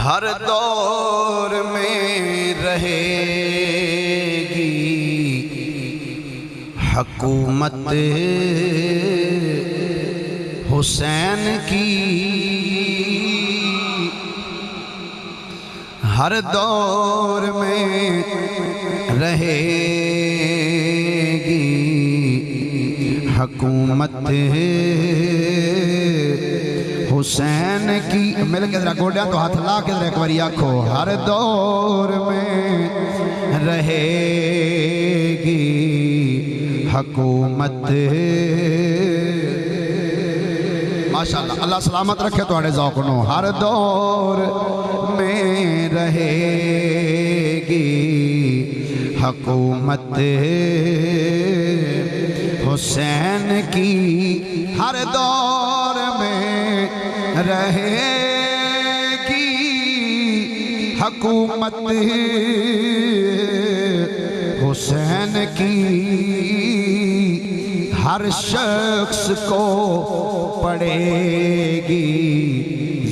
ہر دور میں رہے گی حکومت حسین کی، ہر دور میں رہے گی حکومت حسین کی۔ مل کے ذرا گوڑیا تو ہاتھ لا کے ذرا ایک باری آکھو، ہر دور میں رہے گی حکومت۔ ماشاءاللہ، اللہ سلامت رکھے تو اڑے ذوق نو۔ ہر دور میں رہے گی حکومت حسین کی، ہر دور میں رہے گی حکومت حسین کی۔ ہر شخص کو پڑے گی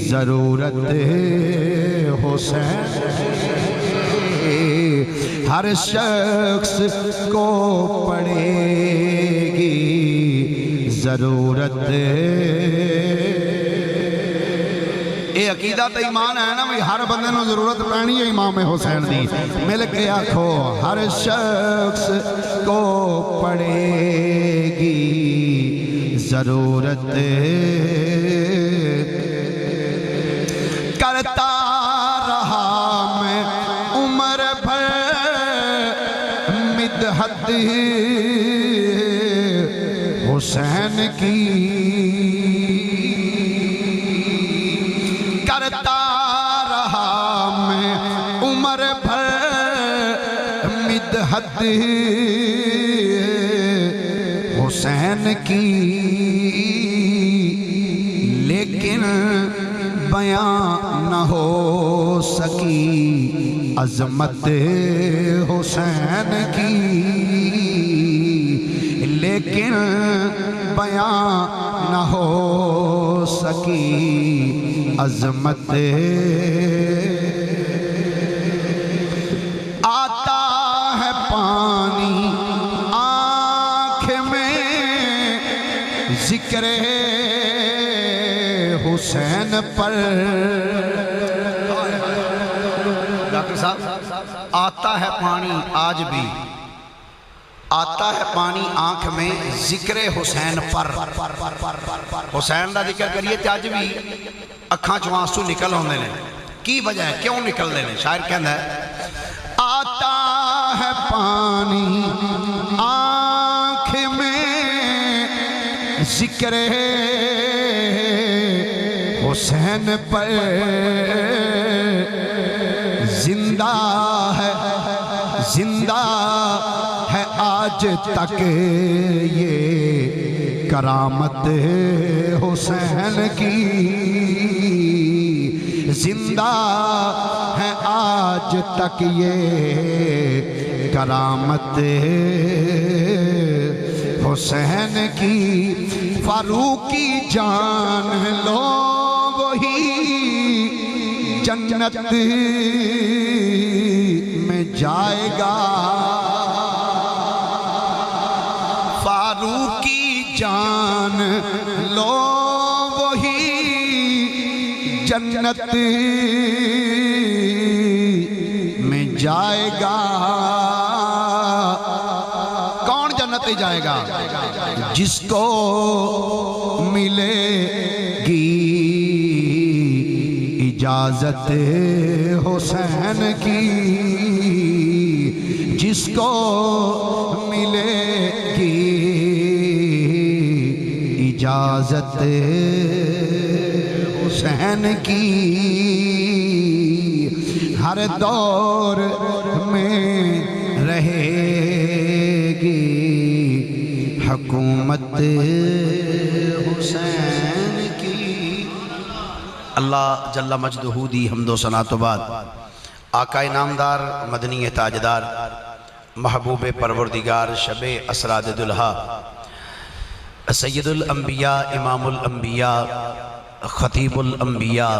ضرورت حسین، ہر شخص کو پڑے گی ضرورت۔ اے عقیدہ تو ایمان ہے نا، ہر بندے نو ضرورت پڑنی ہے امام حسین دی۔ مل کے آکھو، ہر شخص کو پڑے گی ضرورت۔ کرتا رہا میں عمر بھر مدحت حسین کی، کرتا رہا میں عمر بھر مدحت حسین کی، لیکن بیان نہ ہو سکی عظمت حسین کی، لیکن بیان نہ ہو سکی عظمت۔ آتا ہے پانی آنکھ میں ذکر حسین پر۔ ڈاکٹر صاحب، آتا ہے پانی آج بھی، آتا ہے پانی آنکھ میں ذکر حسین پر۔ حسین دا ذکر کریے تے اج بھی اکھاں چوں آنسو نکل ہوندے نے۔ کی وجہ ہے، کیوں نکل دے نے؟ شاعر کہندا ہے، آتا ہے پانی آنکھ میں ذکر حسین پر، زندہ ہے زندہ ہے آج تک یہ کرامت حسین کی، زندہ ہے آج تک یہ کرامت حسین کی۔ فاروقی جان لو وہی جنت میں جائے گا، فاروقی جان لو وہی جنت میں جائے گا۔ کون جنت میں جائے گا؟ جس کو ملے گی اجازت حسین کی، جس کو ملے گی اجازت حسین کی، ہر دور میں رہے گی حکومت حسین کی۔ اللہ جل مجدہ دی حمد و ثنا تو بعد آقا نامدار مدنی تاجدار محبوب پروردگار شب اسراد دلہا سید الانبیاء امام الانبیاء خطیب الانبیاء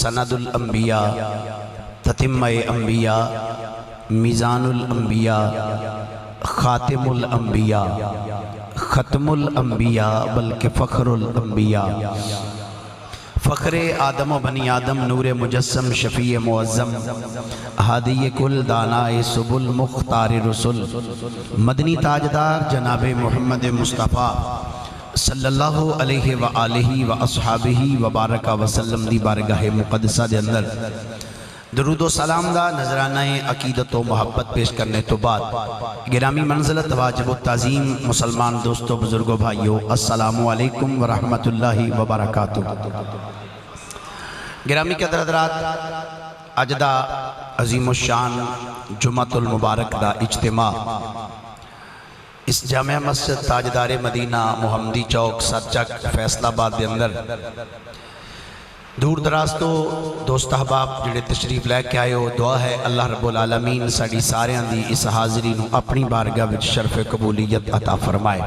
سند الانبیاء تتمہ انبیاء میزان الانبیاء خاتم الانبیاء ختم الانبیاء بلکہ فخر الانبیاء فخر آدم و بنی آدم نور مجسم شفیع معظم ہادی کل دانائے سبل مختار رسول مدنی تاجدار جناب محمد مصطفیٰ صلی اللہ علیہ وآلہ واصحابہ وبارک وسلم دی بارگاہ مقدسہ دے اندر درود و سلام دا نظرانہ عقیدت و محبت پیش کرنے تو بعد گرامی منزلت واجب و تعظیم مسلمان دوستو بزرگو بھائیو السلام علیکم ورحمت اللہ وبرکاتہ۔ گرامی کے حضرات اجدہ عظیم الشان جمعۃ المبارک دا اجتماع اس جامعہ مسجد تاجدار مدینہ محمدی چوک سرچک فیصل آباد دے اندر دور دراز تو دوست احباب جڑے تشریف لے کے آئے ہو، دعا ہے اللہ رب العالمین ساڑی ساریاں دی اس حاضری نو اپنی بارگاہ وچ شرف قبولیت عطا فرمائے،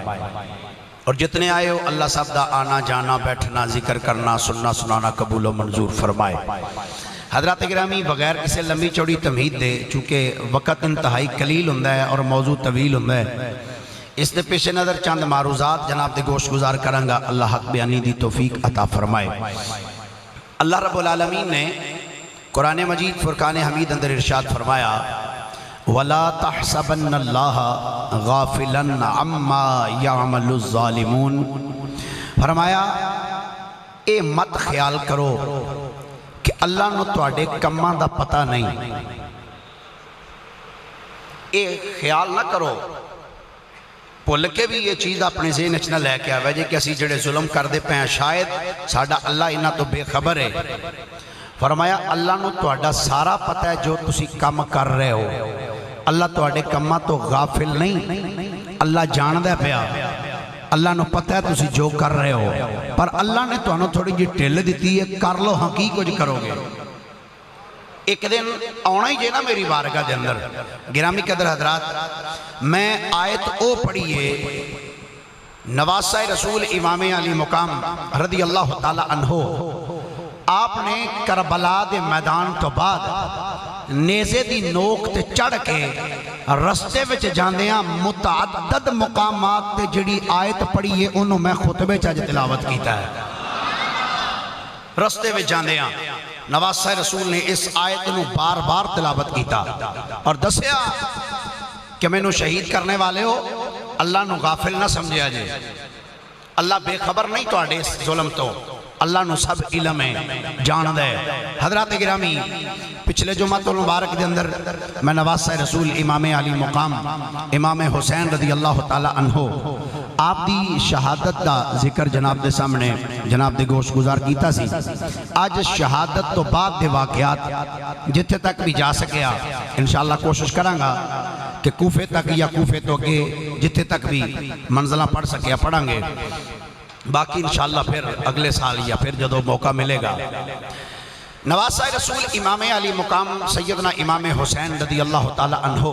اور جتنے آئے ہو اللہ سب دا آنا جانا بیٹھنا ذکر کرنا سننا سنانا قبول و منظور فرمائے۔ حضرات گرامی بغیر اسے لمبی چوڑی تمہید دے چونکہ وقت انتہائی قلیل ہوندہ ہے اور موضوع طویل ہوندہ ہے، اس نے پیش نظر چند معروضات جناب دے گوش گزار کرنگا، اللہ حق بیانی دی توفیق عطا فرمائے۔ اللہ رب العالمین نے قرآن مجید فرقان حمید اندر ارشاد فرمایا وَلَا تَحْسَبَنَّ اللَّهَ غَافِلًا عَمَّا يَعْمَلُ الظَّالِمُونَ، فرمایا اے مت خیال کرو کہ اللہ نو تواڈے کماں دا پتہ نہیں، اے خیال نہ کرو بھول کے بھی یہ چیز اپنے ذہن نہ لے کے آوے جے کہ اسی جڑے ظلم کر دے پہ ہیں شاید ساڈا اللہ انہاں تو بے خبر ہے۔ فرمایا اللہ نو تواڈا سارا پتہ ہے جو تسی کم کر رہے ہو، اللہ تواڈے کماں تو غافل نہیں، اللہ جاندے پیا، اللہ نو پتہ ہے تسی جو کر رہے ہو، پر اللہ نے تانوں تھوڑی جی ٹھل دیتی ہے کر لو ہاں کی کچھ کرو گے۔ ایک دن آنا ہی جے نا میری بارگاہ دے اندر گرامی قدر حضرات میں آیت او پڑھیے نواسہ رسول امام علی مقام رضی اللہ تعالی عنہ، آپ نے کربلا دے میدان تو بعد نیزے دی نوک تے چڑھ کے رستے وچ جاندیاں متعدد مقامات تے جڑی آیت پڑھیے انہوں میں خطبے چاج تلاوت کیتا ہے۔ رستے وچ جاندیاں نواسہ رسول نے اس آیت نو بار بار تلاوت کیتا اور دسیا کہ میں نو شہید کرنے والے ہو اللہ نو غافل نہ سمجھیا جے، اللہ بے خبر نہیں تو آڑے اس ظلم تو، اللہ نو سب علم ہے جان دے۔ حضرات گرامی پچھلے جمعۃ المبارک دے اندر میں نواسہ رسول امام علی مقام امام حسین رضی اللہ تعالی عنہ آپ دی شہادت دا ذکر جناب دے سامنے جناب دے گوش گزار کیتا سی۔ آج شہادت تو بعد دے واقعات جتھے تک بھی جا سکیا انشاءاللہ کوشش کرانگا کہ کوفے تک یا کوفے تو کے جتھے تک بھی منزلہ پڑھ سکیا پڑھیں گے، باقی انشاءاللہ پھر اگلے سال یا پھر جدو موقع ملے گا۔ نواسہ رسول امام علی مقام سیدنا امام حسین رضی اللہ تعالی عنہ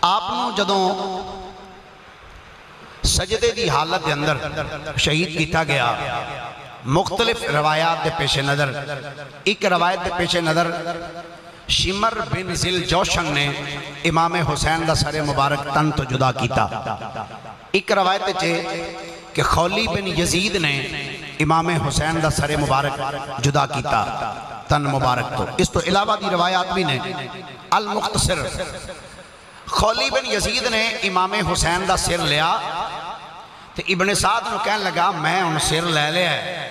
آپ نو جدوں سجدے دی حالت دے اندر شہید کیتا گیا، مختلف روایات دے پیش نظر ایک روایت دے پیش نظر شمر بن ذل جوشن نے امام حسین دا سر مبارک تن تو جدا کیتا، ایک روایت چھے کہ خولی بن یزید نے امام حسین دا سر مبارک جدا کیتا تن مبارک تو۔ اس تو علاوہ دی روایات بھی نے المختصر خولی بن یزید نے امام حسین دا سر لیا تو ابن سعد نو کہنے لگا میں ان سر لے لیا ہے،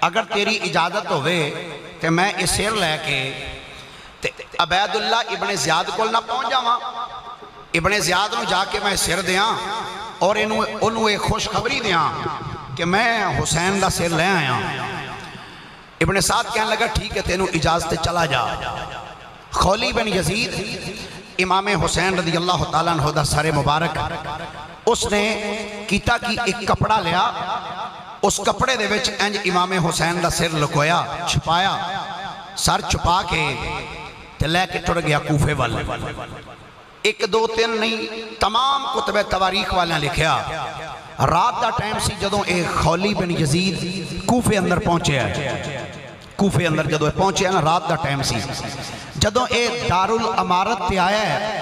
اگر تیری اجازت ہوئے تو میں اس سر لے کے عبید اللہ ابن زیاد کو نہ پہنچ جاواں، ابن زیاد نو جا کے میں سر دیاں اور انہوں ایک خوش خبری دیاں کہ میں حسین دا سر لے آیا۔ ابن سعد کہنے لگا ٹھیک ہے تینوں اجازت چلا جا۔ خولی بن یزید امام حسین رضی اللہ تعالیٰ عنہ دا سر مبارک اس نے کیتا کی ایک کپڑا لیا، اس کپڑے دے وچ انج امام حسین دا سر لکویا چھپایا، سر چھپا کے لے کے ٹر گیا کوفے والے۔ ایک دو تین نہیں تمام کتب تواریخ والے لکھیا رات دا ٹائم سی جدوں ایک خولی بن یزید کوفے اندر پہنچے کوفے اندر جدو پہنچے نا رات دا ٹائم سی جدو اے دارالامارت تے آیا ہے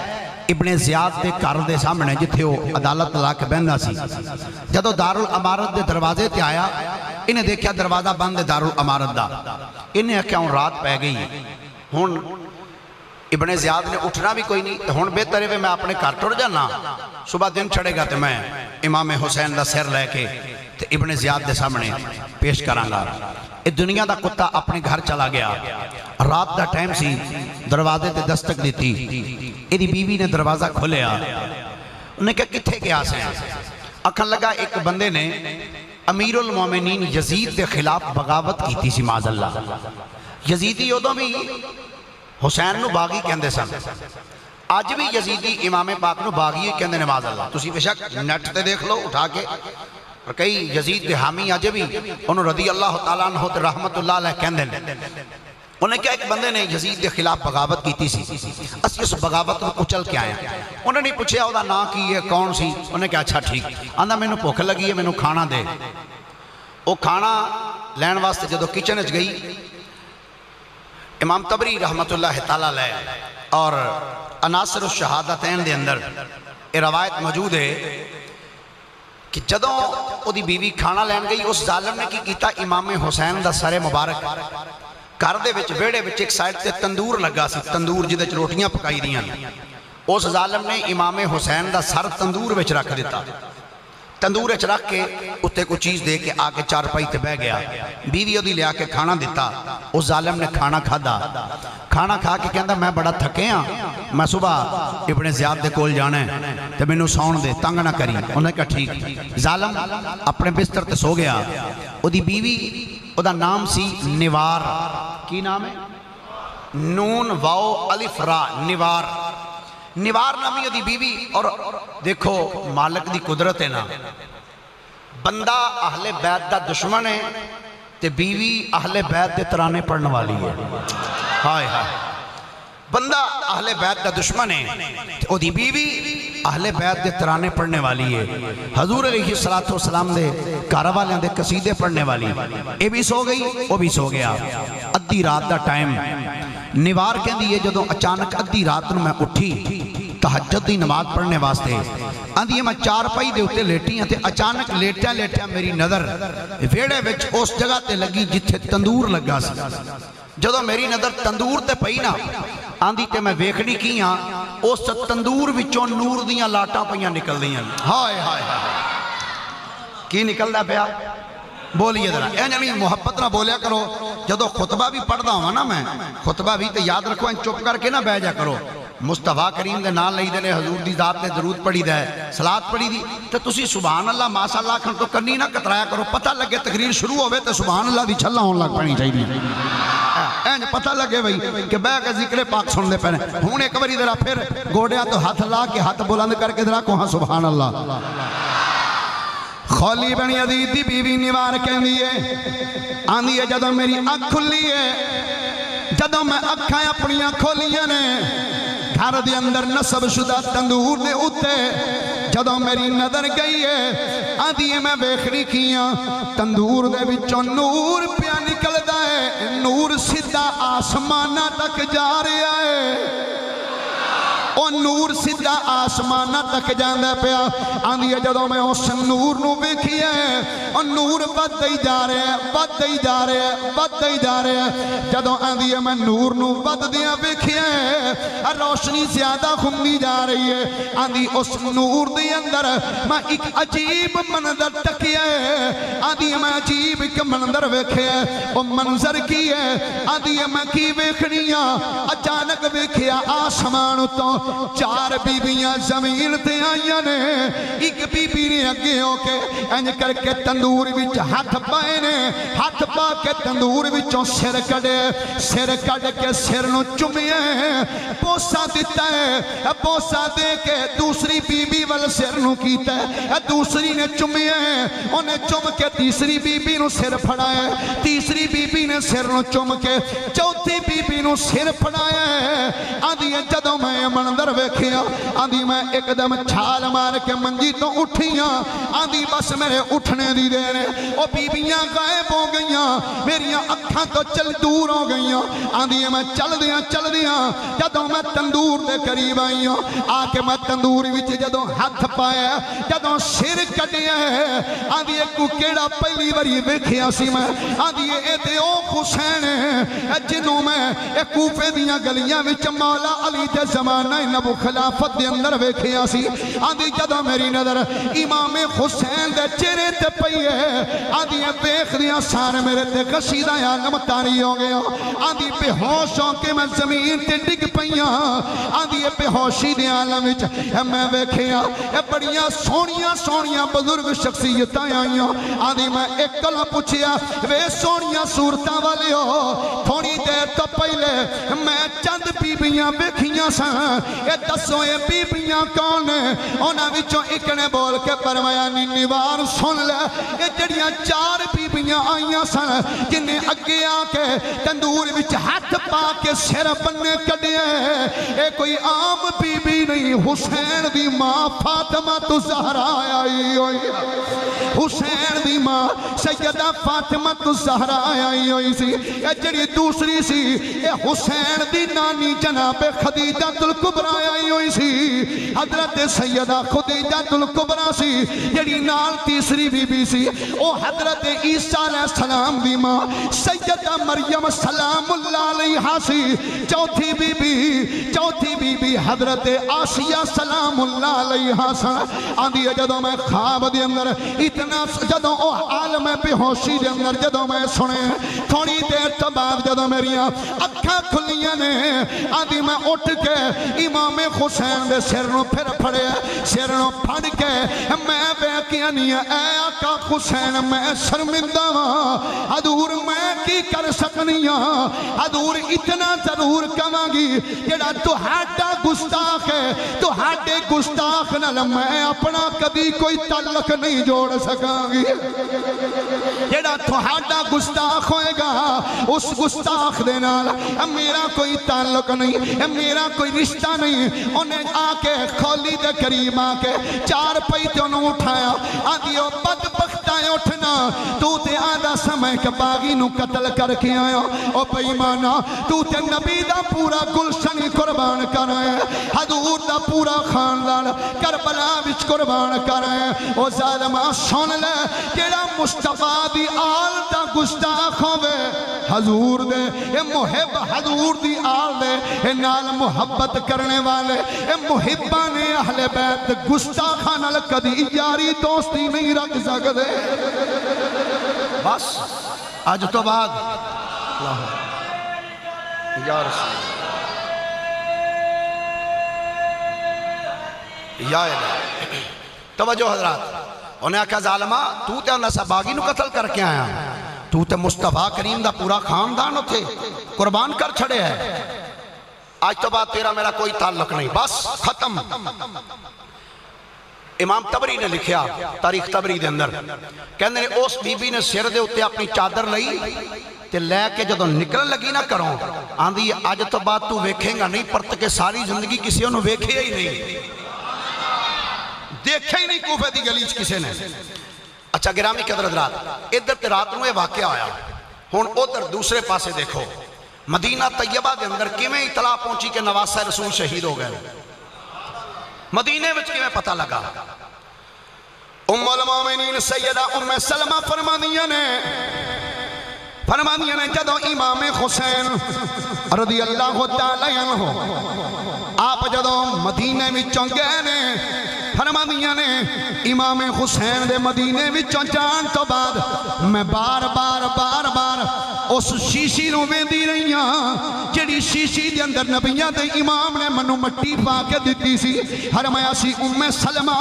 ابن زیاد دے گھر دے سامنے جتھے وہ عدالت لا کے بہندا سی جدو دارالامارت دے دروازے تے آیا انہیں دیکھا دروازہ بند ہے دارالامارت دا انہیں کیا ہوں رات پہ گئی ہوں ابن زیاد نے اٹھنا بھی کوئی نہیں ہوں بہتر ہے میں اپنے گھر ٹر جانا صبح دن چڑھے گا تو میں امام حسین دا سر لے کے ابن زیاد دے سامنے پیش کراں گا اس دنیا دا کتا اپنے گھر چلا گیا رات دا ٹائم سی دروازے تے دستک دیتی ایدی بیوی نے دروازہ کھولیا انہیں کہا کتھے گیا سے اکھن لگا ایک بندے نے امیر المومنین یزید دے خلاف بغاوت کی تھی سی معاذ اللہ یزیدی ادوں بھی حسین نو باغی کہندے سن آج بھی یزیدی امام پاک نو باغی کہندے نے معاذ اللہ تسی بے شک نیٹ تے دیکھ لو اٹھا کے اور کئی یزید دے حامی آج بھی انہوں رضی اللہ تعالیٰ عنہ تے رحمت اللہ علیہ کہندے نے انہیں کیا ایک بندے نے یزید دے خلاف بغاوت کی تھی سی اسی اس بغاوت کو کچل کے آیا انہوں نے پوچھے او دا نا کی ہے کون سی انہیں کہا اچھا ٹھیک آندھا میں نے بھوک لگی ہے میں نے کھانا دے وہ کھانا لین واسطے جدو کچن اچ گئی امام طبری رحمت اللہ تعالیٰ علیہ اور عناصر الشہادتین دے اندر یہ روایت موجود ہے کہ جدوں او دی بیوی کھانا لین گئی اس ظالم نے کی کیتا امام حسین دا سر مبارک گھر دے وچ ویڑے وچ ایک سائڈ تے تندور لگا سی تندور جدے وچ روٹیاں پکائی دیاں اس ظالم نے امام حسین دا سر تندور وچ رکھ دیتا تندور وچ رکھ کے اتے کوئی چیز دے کے آگے چارپائی تے بہ گیا بیوی دی لیا کے کھانا دیتا اس ظالم نے کھانا کھا کے کہندا میں بڑا تھکے ہاں میں صبح ابن زیاد دے کول جانا ہے تے مینوں سون دے تنگ نہ کری انہوں نے کہا ٹھیک ظالم اپنے بستر تے سو گیا او دی بیوی او دا نام سی نوار کی نام ہے نون واو الف را نوار نوار نامی دی بیوی اور دیکھو مالک دی قدرت ہے نا بندہ اہل بیت دا دشمن ہے تے بیوی اہل بیت دے ترانے پڑھنے والی ہے ہائے ہائے بندہ اہل بیت دا دشمن ہے او دی بیوی اہل بیت دے ترانے پڑھنے والی ہے حضور علیہ السلام دے کاروالیاں دے قصیدے پڑھنے والی اے بھی سو گئی وہ بھی سو گیا ادھی رات دا ٹائم نوار کہن دیئے جدوں اچانک ادھی رات نو میں اٹھی تہجد دی نماز پڑھنے واسطے آندھی میں چار پائی دے اتے لیٹی ہیں تے اچانک لیٹیا میری نظر ویڑے وچ اس جگہ تے لگی جتھے تندور لگا سی جدوں میری نظر تندور تے پئی نا آندھی تے میں ویکھنی کی ہاں اس تندور وچوں نور دیاں لاٹاں پئیاں نکل دیاں ہائے ہائے کی نکل دا پیا بولیے ذرا یعنی محبت نہ بولیا کرو جدو خطبہ بھی پڑھدا ہوں نا میں خطبہ بھی تے یاد رکھو چپ کر کے نہ بہ جا کرو مصطفیٰ کریم دے نال لئی دے حضور دی ذات نے درود پڑھی دے صلات پڑھی دی تے تسی سبحان اللہ ماشاء اللہ کھن تو کرنی نہ کترایا کرو پتہ لگے تقریر شروع ہوئے تے سبحان اللہ دی چھلا ہون لگ پانی چاہیے اینج پتہ لگے بھئی کہ بہ کے ذکر پاک سن دے پہنے ہوں ایک باری ذرا پھر گوڑیا تو ہاتھ لا کے ہاتھ بلند کر کے ذرا کہاں سبحان اللہ خولی بن یزید دی بیوی نوار کہن دیئے آندھی ہے جدو میری اکھ کھلی ہے جدو میں اکھائیں اپنیاں کھولیاں نے گھر دے اندر نصب شدہ تندور دے اتے جدو میری نظر گئی ہے آندھی ہے میں بیخری کیاں تندور دے وچوں نور پیا نکل دائے نور سدھا آسمانہ تک جا رہا ہے اور نور سدھا آسمانہ تک جاندہ پیا آندھی ہے جدو میں اس نور نو بیکھی ہے اور نور بدئی جا رہے ہیں جدو آندھی ہے میں نور نو بد دیا بیکھی ہے روشنی زیادہ خندی جا رہی ہے آندھی اس نور دی اندر میں ایک عجیب منظر ٹکیا ہے آندھی ہے میں عجیب ایک منظر بیکھے ہے وہ منظر کی ہے آندھی ہے میں کی بیکھنیاں اچانک بیکھیا آسمان تو چار بیبیاں زمین تے آئیاں نے ایک بیبی نے اگے ہو کے انج کر کے تندور وچ ہاتھ پائے نے ہاتھ پا کے تندور وچوں سر کڈ کے سر نو چومیا بوسا دیتا ہے بوسا دے کے دوسری بیبی وال سر نو کیتا ہے دوسری نے چومیا انہیں چوم کے تیسری بیبی نو سر پھڑایا تیسری بیبی نے سر نو چوم کے چوتھی بیبی نو سر پھڑایا آدھی جدوں میں اندر ویکھیا آندی میں ایک دم چھال مار کے منجی تو اٹھیاں آندی بس میرے اٹھنے دی دیر ہے او بیبیاں غائب ہو گئیاں میریاں اکھاں تو چل دور ہو گئیاں آندی میں چل دیاں جدوں میں تندور دے قریب آئیاں آ کے میں تندور وچ جدوں ہاتھ پایا جدوں سر کٹیا ہے آندی کو کیڑا پہلی باری ویکھیا سی میں آندی اے تے او حسین ہے جنوں میں اے کوفے دیاں گلیاں وچ مولا علی دے زمانہ نبو خلافت دے اندر ویکھیا سی آندی جدوں میری نظر امام حسین دے چہرے تے پئی ہے آندی ویکھ دیاں سارے میرے تے کشیدہ عالم تاری ہو گیا آندی بے ہوش ہو کے میں زمین تے ڈگ پئیاں آندی بے ہوشی دے عالم وچ میں ویکھیا اے بڑیاں سونیاں بزرگ شخصیتاں آئیاں آندی میں ایک کلا پوچھیا وے سونیاں صورتاں والے ہو تھوڑی دیر تو پہلے میں چند بیبیاں ویکھیاں سن اے دسو اے بیبیاں کون ہیں انہاں وچوں ایک نے بول کے فرمایا نیوار سن لے اے جڑیاں 4 بیبیاں آئیاں سن جنہیں اگے آ کے تندور وچ ہاتھ پا کے سر بننے کڈیا اے کوئی عام بیبی نہیں حسین دی ماں فاطمہ تو زہرا آئی ہوئی حسین دی ماں سیدہ فاطمہ تو زہرا آئی ہوئی سی اے جڑی دوسری سی اے حسین دی نانی جناب خدیجہ الکبریٰ آئی ہوئی سی حضرت سیدہ خدیجہ الکبریٰ سی جڑی نال تیسری بی بی سی او حضرت عیسیٰ علیہ السلام دی ماں سیدہ مریم سلام اللہ علیہا سی چوتھی بی بی حضرت آسیہ سلام اللہ علیہا سا آندھی جدوں میں خواب دے اندر اتنا جدوں او عالم بے ہوشی دے اندر جدوں میں سنے تھوڑی دیر تو بعد جدوں میریاں اکھاں کھلیاں نے آندھی میں اٹھ کے امام حسین دے سرنوں پھر پھڑے سرنوں پھڑ کے میں بیکیاں نہیں اے آقا حسین میں شرمندہ حضور میں کی کر سکنی حضور اتنا ضرور کہاں گی جڑا تو ہاٹا گستاخ ہے تو ہاٹے گستاخ نال میں اپنا کبھی کوئی تعلق نہیں جوڑ سکاں گی جڑا تو ہاٹا گستاخ ہوئے گا اس گستاخ دے نال میرا کوئی تعلق نہیں میرا کوئی رشتہ نہیں انہیں آ کے کھولی دے قریب آ کے 4 پئی انہوں اٹھایا آدھیو بدبختہ اٹھنا تو تے آدھا سمے کے باغی نو قتل کر کے آیا او پیمانا تو تے نبی دا پورا گلشنی قربان کر آئے حضور دا پورا خاندان کربلا وچ قربان کر آئے او ظالمہ سن لے جیڑا مصطفیٰ دی آل دا گستاخ ہوئے حضور دے اے محب حضور دی آل دے اے نال محبت کرنے والے اے محبان اہل بیت گستاخان کدی یاری دوستی نہیں رکھ سکتے بس آج تو بعد یا رسول یا الہ توجہ حضرات انہیں کہا ظالمہ تو تے اللہ سا باغی نو قتل کر کے آیا تو تے مصطفیٰ کریم دا پورا خاندان تھے قربان کر چھڑے ہے آج تو بعد تیرا میرا کوئی تعلق نہیں بس ختم امام تبری نے لکھیا تاریخ تبری دے اندر کہنے نے اس بی بی نے سر دے اتے اپنی چادر لئی تے لے کے جدوں نکلن لگی نہ کروں آندھی آج تو بعد تو ویکھیں گا نہیں پرت کے ساری زندگی کسی انہوں ویکھے ہی نہیں دیکھے ہی نہیں کوفے دی گلیچ کسی نے اچھا گرامی قدر حضرات ادھر تے رات نوے واقعہ آیا ہون ادھر دوسرے پاسے دیکھو مدینہ طیبہ دے اندر کیویں اطلاع پہنچی کہ نواسہ رسول شہید ہو گئے مدینے وچ کیویں پتہ لگا ام المومنین سیدہ ام سلمہ فرمانیاں نے جدو امام حسین رضی اللہ تعالی عنہ آپ جدو مدینے وچوں گئے نے فرمانیاں نے امام حسین دے مدینے وچوں جان تو بعد میں بار بار اس شیشی نو ویندی رہی ہاں جڑی شیشی دے اندر نبیاں دے امام نے منو مٹی پا کے دتی سی فرمایا سی ام سلمہ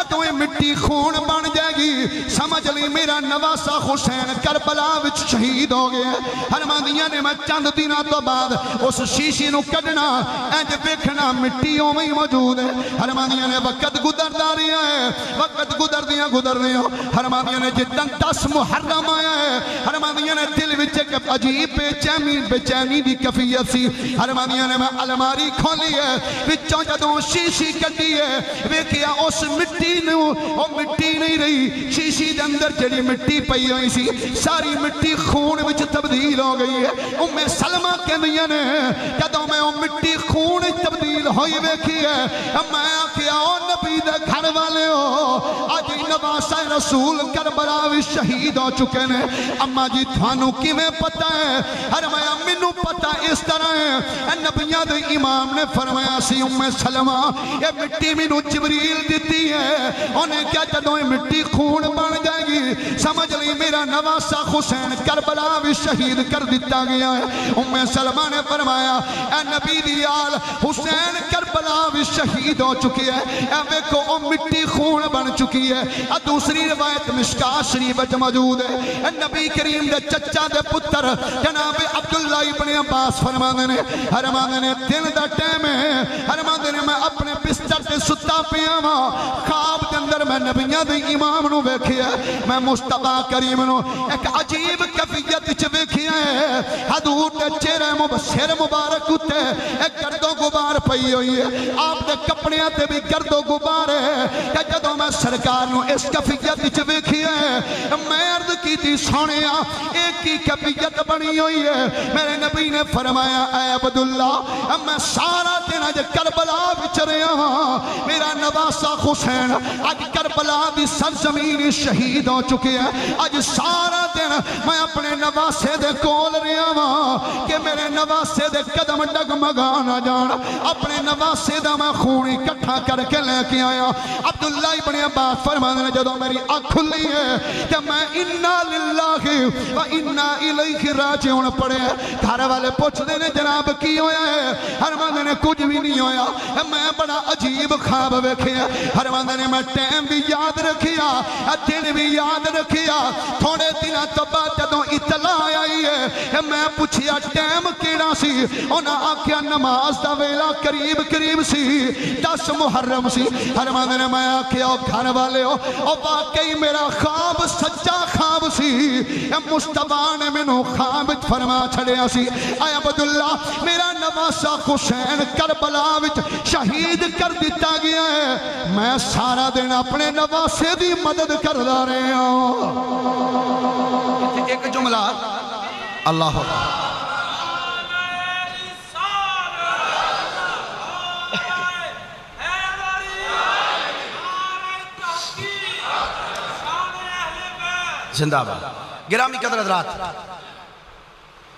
جدوں یہ مٹی خون بن جائے گی سمجھ لی میرا نواسا حسین کربلا وچ شہید ہو گیا فرماندیاں نے میں چند دنوں تو بعد اس شیشی نو کڈنا انج ویکھنا مٹی اوویں موجود ہے فرماندیاں نے وقت گزردا رہیا ہے وقت گزردیاں فرماندیاں نے جدن 10 محرم آیا ہے فرماندیاں نے دل وچ ایک عجیب بے چینی دی کیفیت سی فرماندیاں نے میں الماری کھولی ہے وچوں جدوں شیشی کڈی ہے ویکھیا اس مٹی نو او مٹی نہیں رہی شیشی دے اندر جڑی مٹی پئی ہوئی سی ساری مٹی خون وچ تبدیل ہو گئی ہے ام سلمہ کہندیاں نے جدوں میں او مٹی خون وچ تبدیل ہوئی ویکھی ہے میں آکھیا او نبی دے گھر والے ہو اج نواسا رسول کربلا وچ شہید ہو چکے نے اما جی تھانوں کیویں پتہ ہے فرمایا مینوں پتہ اس طرح ہے نبیاں دے امام نے فرمایا سی ام سلمہ یہ مٹی مینوں جبریل دیتی ہے انہیں کیا جدوں یہ مٹی خون بن جائے گی سمجھ لی میرا نواسا حسین کربلا بھی شہید کر دیتا گیا ہے ام سلمہ نے فرمایا اے نبی دی آل حسین کربلا بھی شہید ہو چکی ہے اے ویکھو او مٹی خون بن چکی ہے دوسری روایت مشکاہ شریف وچ موجود ہے اے نبی کریم دے چچا دے پتر جناب عبداللہ ابن عباس فرماندے نے دن دا ٹائم ہے فرماندے نے میں اپنے بستر تے ستا پیا ہاں خواب دے اندر میں نبیاں دے امام نو ویکھیا میں مصطفی کریم نو ایک عجیب کیفیت وچ ویکھیا ہے حضور دے چہرے سر مبارک اُتے ایک گرد و غبار پئی ہوئی ہے آپ دے کپڑیاں تے بھی گرد و غبار ہے کہ جدوں میں سرکار نو اس کیفیت وچ ویکھیا ہے میں عرض کیتی سونیا ایک کی کیفیت بنی ہوئی ہے میرے نبی نے فرمایا اے عبداللہ میں سارا دن اج کربلا وچ رہیا ہاں میرا نواسا حسین اج کربلا دی سرزمین شہید ہو چکے ہیں اج سارا دن میں اپنے نواسے دے کول رہیا ہاں کہ میرے نواسے دے قدم ڈگمگا نہ جان اپنے نواسے دا میں خون اکٹھا کر کے لے کے آیا عبداللہ ابن عباس فرمانے نے جدوں میری آنکھ کھلی ہے کہ میں انا للہ و انا الیہ راجعون پڑھے گھر والے پوچھ دے نے جناب کی ہویا ہے فرمانے نے کچھ بھی نہیں ہویا میں بڑا عجیب خواب ویکھیا فرمانے نے میں ٹائم بھی یاد رکھیا دن بھی یاد رکھیا تھوڑے دنوں تو بعد جدوں اطلاع آئی ہے میں پوچھیا ٹائم کیڑا سی انہاں آکھیا نماز دا ویلا قریب سی 10 محرم سی فرمانے نے میں آکھیا گھر والے ہو او واقعی میرا خواب سچا خواب سی مصطفیٰ نے مینوں خواب فرما چھڑیا سی اے عبداللہ میرا نواسا حسین کربلا وچ شہید کر دیتا گیا ہے میں سارا دن اپنے نواسے دی مدد کردا رہا ہوں ایک جملہ اللہ زندہ باد گرامی قدر حضرات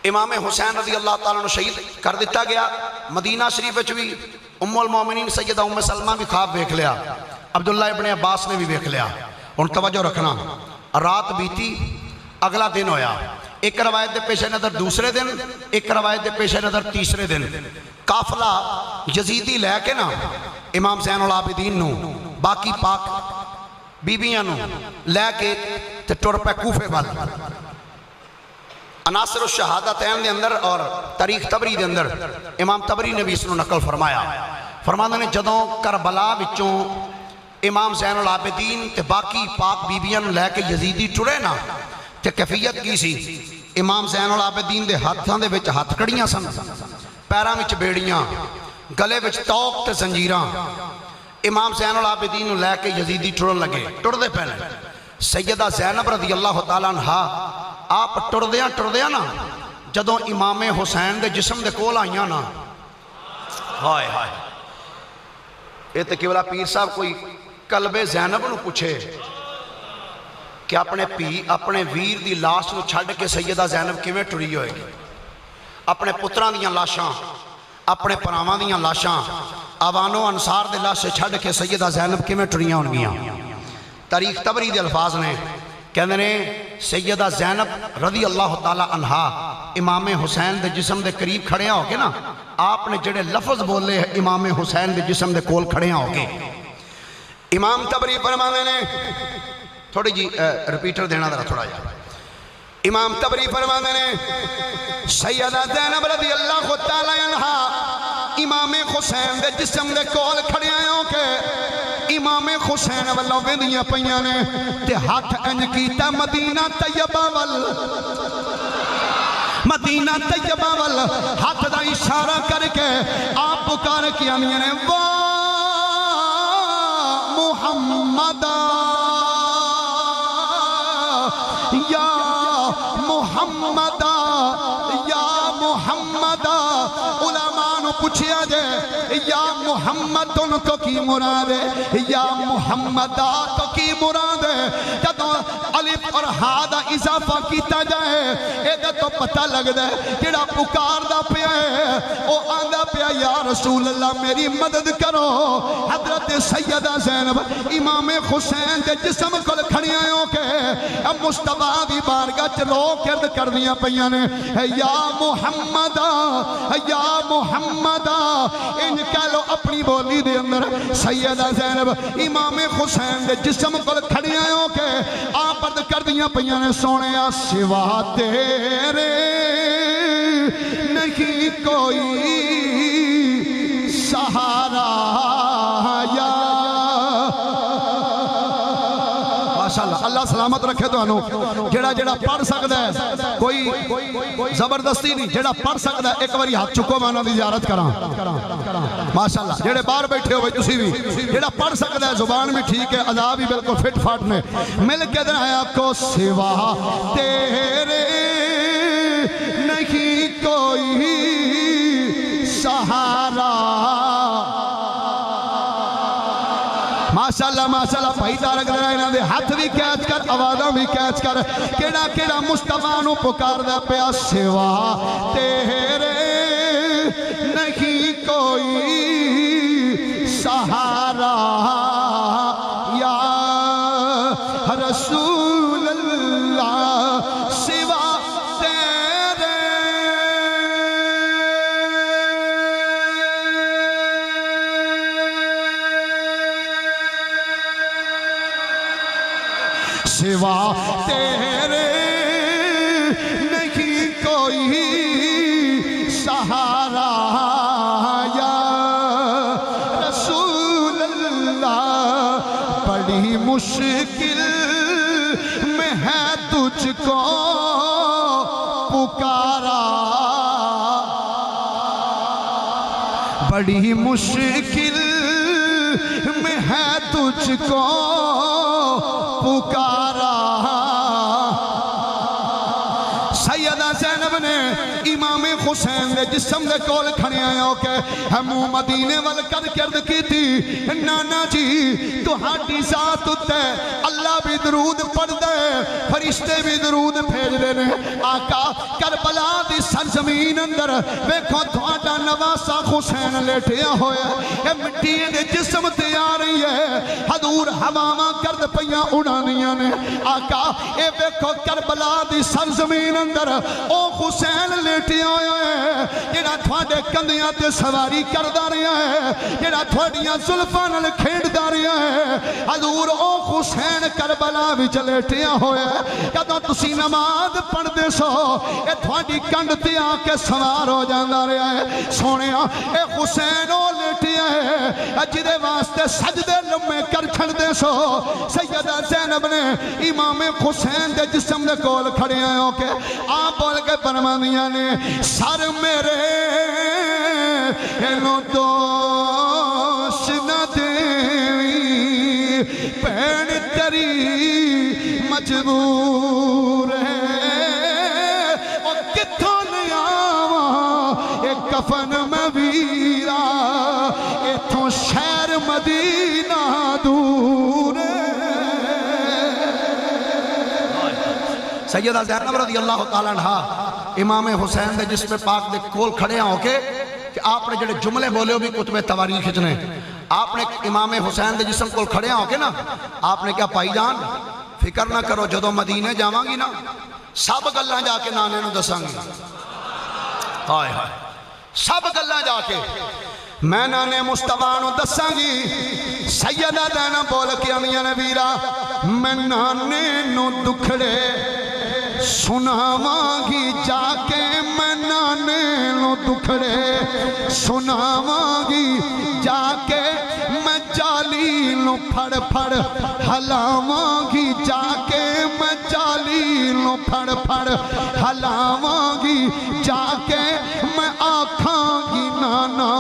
امام حسین رضی اللہ تعالیٰ نے شہید کر دیتا گیا مدینہ شریف وچ بھی ام المومنین سیدہ ام سلمہ بھی خواب دیکھ لیا عبداللہ ابن عباس نے بھی دیکھ لیا ان توجہ رکھنا رات بیتی اگلا دن ہویا ایک روایت دے پیش نظر دوسرے دن ایک روایت دے پیش نظر تیسرے دن قافلہ یزیدی لے کے نا امام زین العابدین نو باقی پاک بیبیاں نو لے کے تے ٹر پہ کوفے وال عناصر الشہادتین دے اندر اور تاریخ تبری دے اندر امام تبری نے بھی اس نو نقل فرمایا فرماندے نے جدوں کربلا وچوں امام زین العابدین تے باقی پاک بیبیاں نو لے کے یزیدی ٹرے نا تے کیفیت کی سی امام زین العابدین دے ہاتھاں دے وچ ہاتھ کڑیاں سن پیراں وچ بیڑیاں گلے وچ توق تے زنجیراں امام زین العابدین نو لے کے یزیدی ٹرن لگے ٹردے پہلے سیدہ زینب رضی اللہ تعالیٰ عنہ آپ ٹردیاں نا جدوں امام حسین دے جسم دے کول آئیاں نا ہائے ہائے یہ تے کیولا پیر صاحب کوئی قلب زینب نو پوچھے کہ اپنے ویر دی لاش نو چھڑ کے سیدہ زینب کیویں ٹری ہوئے گی اپنے پتراں دیاں لاشاں اپنے پراواں دیاں لاشاں آوانو انصار دے لاشے چھڑ کے سیدہ زینب کیویں ٹریاں ہون گیاں تاریخ تبری دے الفاظ نے کہندے نے سیدہ زینب رضی اللہ تعالی عنہا امام حسین دے جسم دے قریب کھڑیاں ہو کے نا آپ نے جڑے لفظ بولے امام حسین دے جسم دے کول کھڑیاں ہو کے امام تبری فرمانے نے تھوڑی جی ریپیٹر دینا ذرا تھوڑا جا امام تبری فرمانے نے سیدہ زینب رضی اللہ تعالی عنہا امام حسین دے جسم دے کول کھڑے آئیں کہ امام حسین واللہ ویندیاں پئیاں نے تے ہاتھ انج کیتا مدینہ طیبہ وال مدینہ طیبہ وال ہاتھ دا اشارہ کر کے آپ پکار کیا نے واہ محمد یا محمد یا محمد علماء نو پوچھیا جے یا محمد تو کی مراد ہے یا محمد تو کی مراد ہے جدو الف اور ہا دا اضافہ کیتا جائے ایدہ تو پتہ لگ دے کیڑا پکار دا پیا ہے او آندہ پیا یا رسول اللہ میری مدد کرو حضرت سیدہ زینب امام حسین دے جسم کل کھڑی آئیں کہ اب مصطفیٰ دی بارگاہ چلو کرد کر دیا پیانے یا محمد یا محمد ان کہہ لو اپنی بولی دے اندر سیدہ زینب امام حسین دے جسم کل کھڑی آئیں کہ آپ پرد کر دیا پیانے سونے سوا تیرے نہیں کوئی سہارا یا ماشاءاللہ اللہ سلامت رکھے تو انہوں جڑا جڑا پڑھ سکتا ہے کوئی زبردستی نہیں جڑا پڑھ سکتا ہے ایک باری ہاتھ چکو میں انہوں دی زیارت کرام ماشاءاللہ جڑے باہر بیٹھے ہوئے تسی بھی جڑا پڑھ سکتا ہے زبان بھی ٹھیک ہے ادا بھی بالکل فٹ فاٹ نے مل کے دن آیا کو سوا تیرے نہیں کوئی سہارا ماشاءاللہ ماشاءاللہ بھائی تارک دے انہاں دے ہاتھ بھی کیچ کر آوازاں بھی کیچ کر کیڑا کیڑا مصطفیٰ نو پکار دا پیا سوا تیرے نہیں کوئی سہارا یا رسول اللہ سوا تیرے سوا تیرے نہیں کوئی سہارا یا رسول اللہ بڑی مشکل میں ہے تجھ کو پکارا بڑی مشکل میں ہے تجھ کو پکارا سیدہ زینب نے امام حسین دے جسم دے کول کھڑے آئے ہو کہ ہموں مدینے وال کرد کی تھی نانا جی تو ہاٹی ذات تے اللہ بھی درود پڑھ دے فرشتے بھی درود بھیج دے نے آقا کربلا دی سرزمین اندر ویکھو تھوڑا نواسا حسین لیٹیا ہوئے اے مٹی دے جسم تے آ رہی ہے حضور ہواواں کرد پیاں اڑانیاں نے آقا اے ویکھو کربلا دی سرزمین اندر او حسین لیٹیا ہویا ہے جڑا تھوڑے کندیاں تے سواری کردا رہیا ہے جڑا تھوڑیاں زلفاں نال کھیڈدا رہیا ہے حضور او حسین کربلا وچ لیٹیا ہویا ہے کدوں تسی نماز پڑھدے سو اے تھوڑی کنڈ تے آ کے سوار ہو جاندا رہیا ہے سونیا اے حسین او لیٹیا ہے جدے واسطے سجدے لمے کر چھڑدے سو سیدہ زینب نے امام حسین دے جسم دے کول کھڑے آئے ہو کہ آپ بول کے فرمانیاں نے سر میرے انہوں دوش نہ دیوی پین تری مجبور ہے اور کتھوں نہیں آواں ایک کفن میں ویرا اتھوں شہر مدینہ دور ہے سیدہ زینب رضی اللہ تعالیٰ عنہ امام حسین دے جس پہ پاک دے کول کھڑے ہوں کے کہ آپ نے جڑے جملے بولے ہو بھی کتب تواریخ نے آپ نے امام حسین دے جسم کول کھڑے ہوں کے نا آپ نے کیا پائی جان فکر نہ کرو جدو مدینے جاواں گی نا سب گلاں جا کے نانے نو دساں گی ہائے ہائے سب گلاں جا کے میں نانے مصطفیٰ نو دساں گی سیدہ زینب بول کے آندیاں نے ویرا میں نانے نو دکھڑے سناواں گی جا کے میں نانے نو دکھڑے سناواں گی جا کے میں جالی نو پھڑ پھڑ ہلاواں گی جا کے میں جالی نو پھڑ پھڑ ہلاواں گی جا کے میں آکھاں گی نانا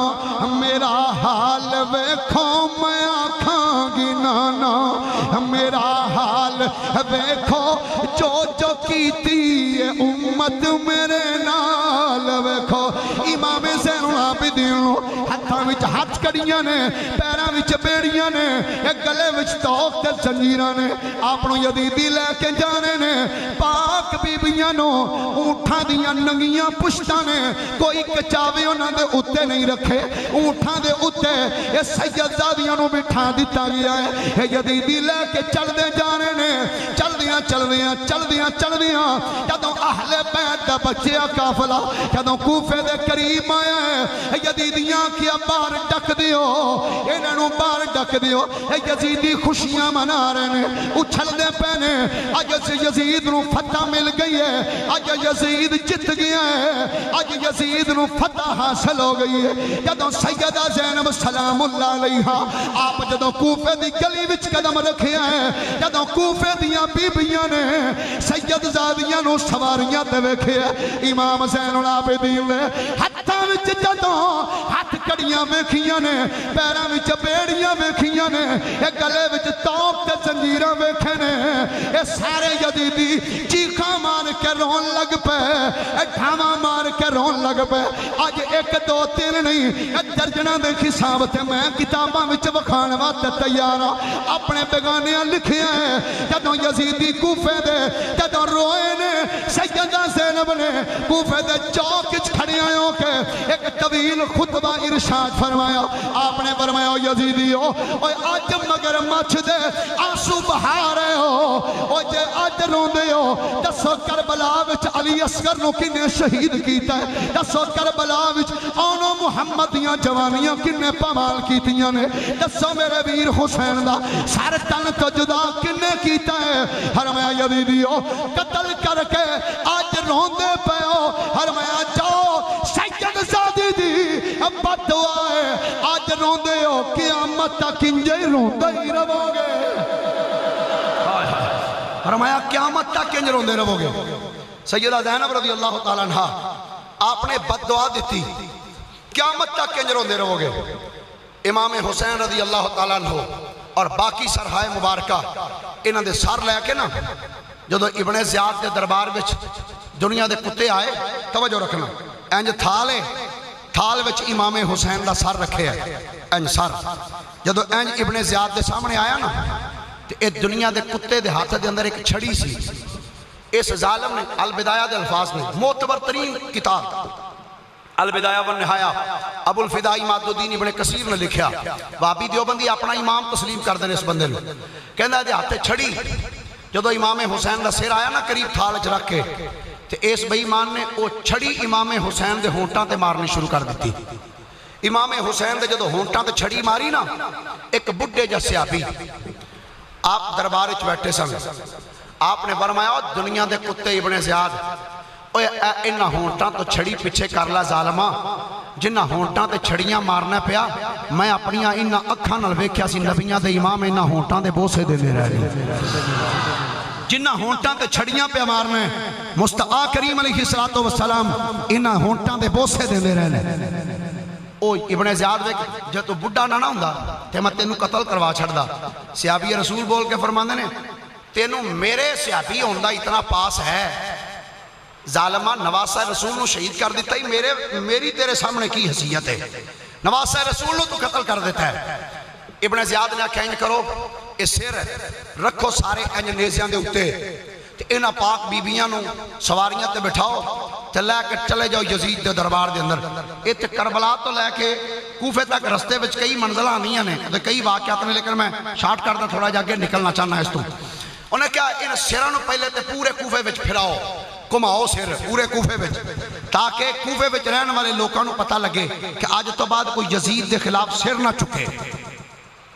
میرا حال ویکھو میں آکھاں گی نانا میرا حال ویکھو جو جو کیتی ہے امت میرے نال ویکھو امام زین العابدین ہتھاں وچ ہتھ کڑیاں نے پیراں وچ بیڑیاں نے گلے وچ توق تے زنجیراں نے اپنوں یزیدی لے کے جانے نے پاک بیبیاں نو اونٹھاں دیاں ننگیاں پشتاں نے کوئی کچاوے انہاں دے اُتے نہیں رکھے اونٹھاں دے اُتے یہ سیدزادیاں نو بٹھا دیتا گیا ہے یزیدی لے کے چل دے جانے نے چل دیاں جدوں اہل بیت دا بچیا قافلہ جدوں کوفے دے قریب آیا ہے یزیدیاں کیا بار ڈک دیو انہاں نو بار ڈک دیو یزیدی خوشیاں منا رہے نے اچھل دے پہنے اج یزید نو فتح مل گئی ہے اج یزید جت گیا ہے اج یزید نو فتح حاصل ہو گئی ہے جدوں سیدہ زینب سلام اللہ علیہا آپ جدوں کوفے دی گلی وچ قدم رکھیا ہے جدوں کوفے دیاں بیبیاں نے سید زادیاں نو سواریاں تے ویکھیا امام زین العابدین نے ہتھاں وچ جدوں ہتھ کڑیاں ویکھیاں نے پیراں وچ بیڑیاں ویکھیاں نے گلے وچ توق تے زنجیراں ویکھے نے اے سارے یزیدی چیخاں مار کے رون لگ پے ڈھاواں مار کے رون لگ پے اج 1 2 3 نہیں درجناں دے حساب تے میں کتاباں وچ وکھان واسطے تیار ہاں اپنے بیگانیاں لکھیا ہے جدوں یزیدی کوفے دے جدوں روئے نے سیدہ زینب نے کوفے دے چوک وچ کھڑے ہو کے ایک طویل خطبہ ارشاد فرمایا آپ نے فرمایا یزیدیو اوے اج مگر مچھ دے آنسو بہا رہے ہو او جے اج روندے ہو دسو کربلا وچ علی اصغر نو کنے شہید کیتا ہے دسو کربلا وچ اونو محمد دیاں جوانیاں کنے پامال کیتیاں نے دسو میرے ویر حسین دا سر تن تو جدا کنے کیتا ہے فرمایا یزیدیو قتل کر کے آج روندے پے ہو فرمایا جاؤ سید زادی دی بد دعا ہے آج روندے ہو قیامت تک انجے روندے ہی رہو گے فرمایا قیامت تک انج روندے رہو گے سیدہ زینب رضی اللہ تعالیٰ عنہ آپ نے بد دعا دیتی قیامت تک انج روندے رہو گے امام حسین رضی اللہ تعالیٰ عنہ اور باقی سرہائے مبارکہ انہاں دے سر لے کے نا جدو ابن زیاد دے دربار وچ دنیا دے کتے آئے توجہ رکھنا انج تھال وچ امام حسین دا سر رکھے ہے انج سر جدو انج ابن زیاد دے سامنے آیا نا تو اے دنیا دے کتے دے ہاتھ دے اندر ایک چھڑی سی اس ظالم نے البدایہ دے الفاظ میں معتبر ترین کتاب البدایہ والنہایہ ابو الفداء اماد الدین ابن کثیر نے لکھیا وابی دیوبندی اپنا امام تسلیم کر دینے اس بندے نے کہندہ ہے ہاتھے چھڑی جدو امام حسین دا سر آیا نا قریب تھال وچ رکھ کے تے اس بے ایمان نے او چھڑی امام حسین دے ہونٹاں تے مارنی شروع کر دیتی امام حسین دے جدو ہونٹاں تے چھڑی ماری نا ایک بڈھے جا صحابی آپ دربار وچ بیٹھے سن آپ نے فرمایا دنیا دے کتے ابن زیاد اوے انہاں ہونٹاں تو چھڑی پیچھے کر لا ظالما جنہاں ہونٹاں تے چھڑیاں مارنا پیا میں اپنیاں انہاں اکھاں نال ویکھیا سی نبیاں دے امام انہاں ہونٹاں دے بوسے دیندے رہ گئے جنہاں ہونٹاں تے چھڑیاں پہ مارنا مصطفیٰ کریم علیہ السلام انہاں ہونٹاں دے بوسے دیندے رہنے او ابن زیاد ویک جب تو بڑھا نہ ہوندا تے میں تینوں قتل کروا چھڑدا صحابی رسول بول کے فرماندے نے تینوں میرے صحابی ہوندا اتنا پاس ہے ظالمہ نواسہ رسول نو شہید کر دیتا ہی میری تیرے سامنے کی حیثیت ہے نواسہ رسول نو تو قتل کر دیتا ہے ابن زیاد نے آکھا انج کرو اس سر رکھو سارے انج نیزیاں دے اتے انہاں پاک بیبیاں نو سواریاں تے بٹھاؤ تے لے کے چلے جاؤ یزید دے دربار دے اندر ات کربلا تو لے کے کوفے تک رستے وچ کئی منزلہ آنیاں نے کئی واقعات نے لیکن میں شارٹ کرتا تھوڑا جا کے نکلنا چاہنا ہے اس تو انہیں کیا ان سرانو پہلے تے پورے کوفے وچ پھراؤ کماؤ سر پورے کوفے وچ تاکہ کوفے وچ رہن والے لوگوں کو پتہ لگے کہ آج تو بعد کوئی یزید دے خلاف سر نہ چکے،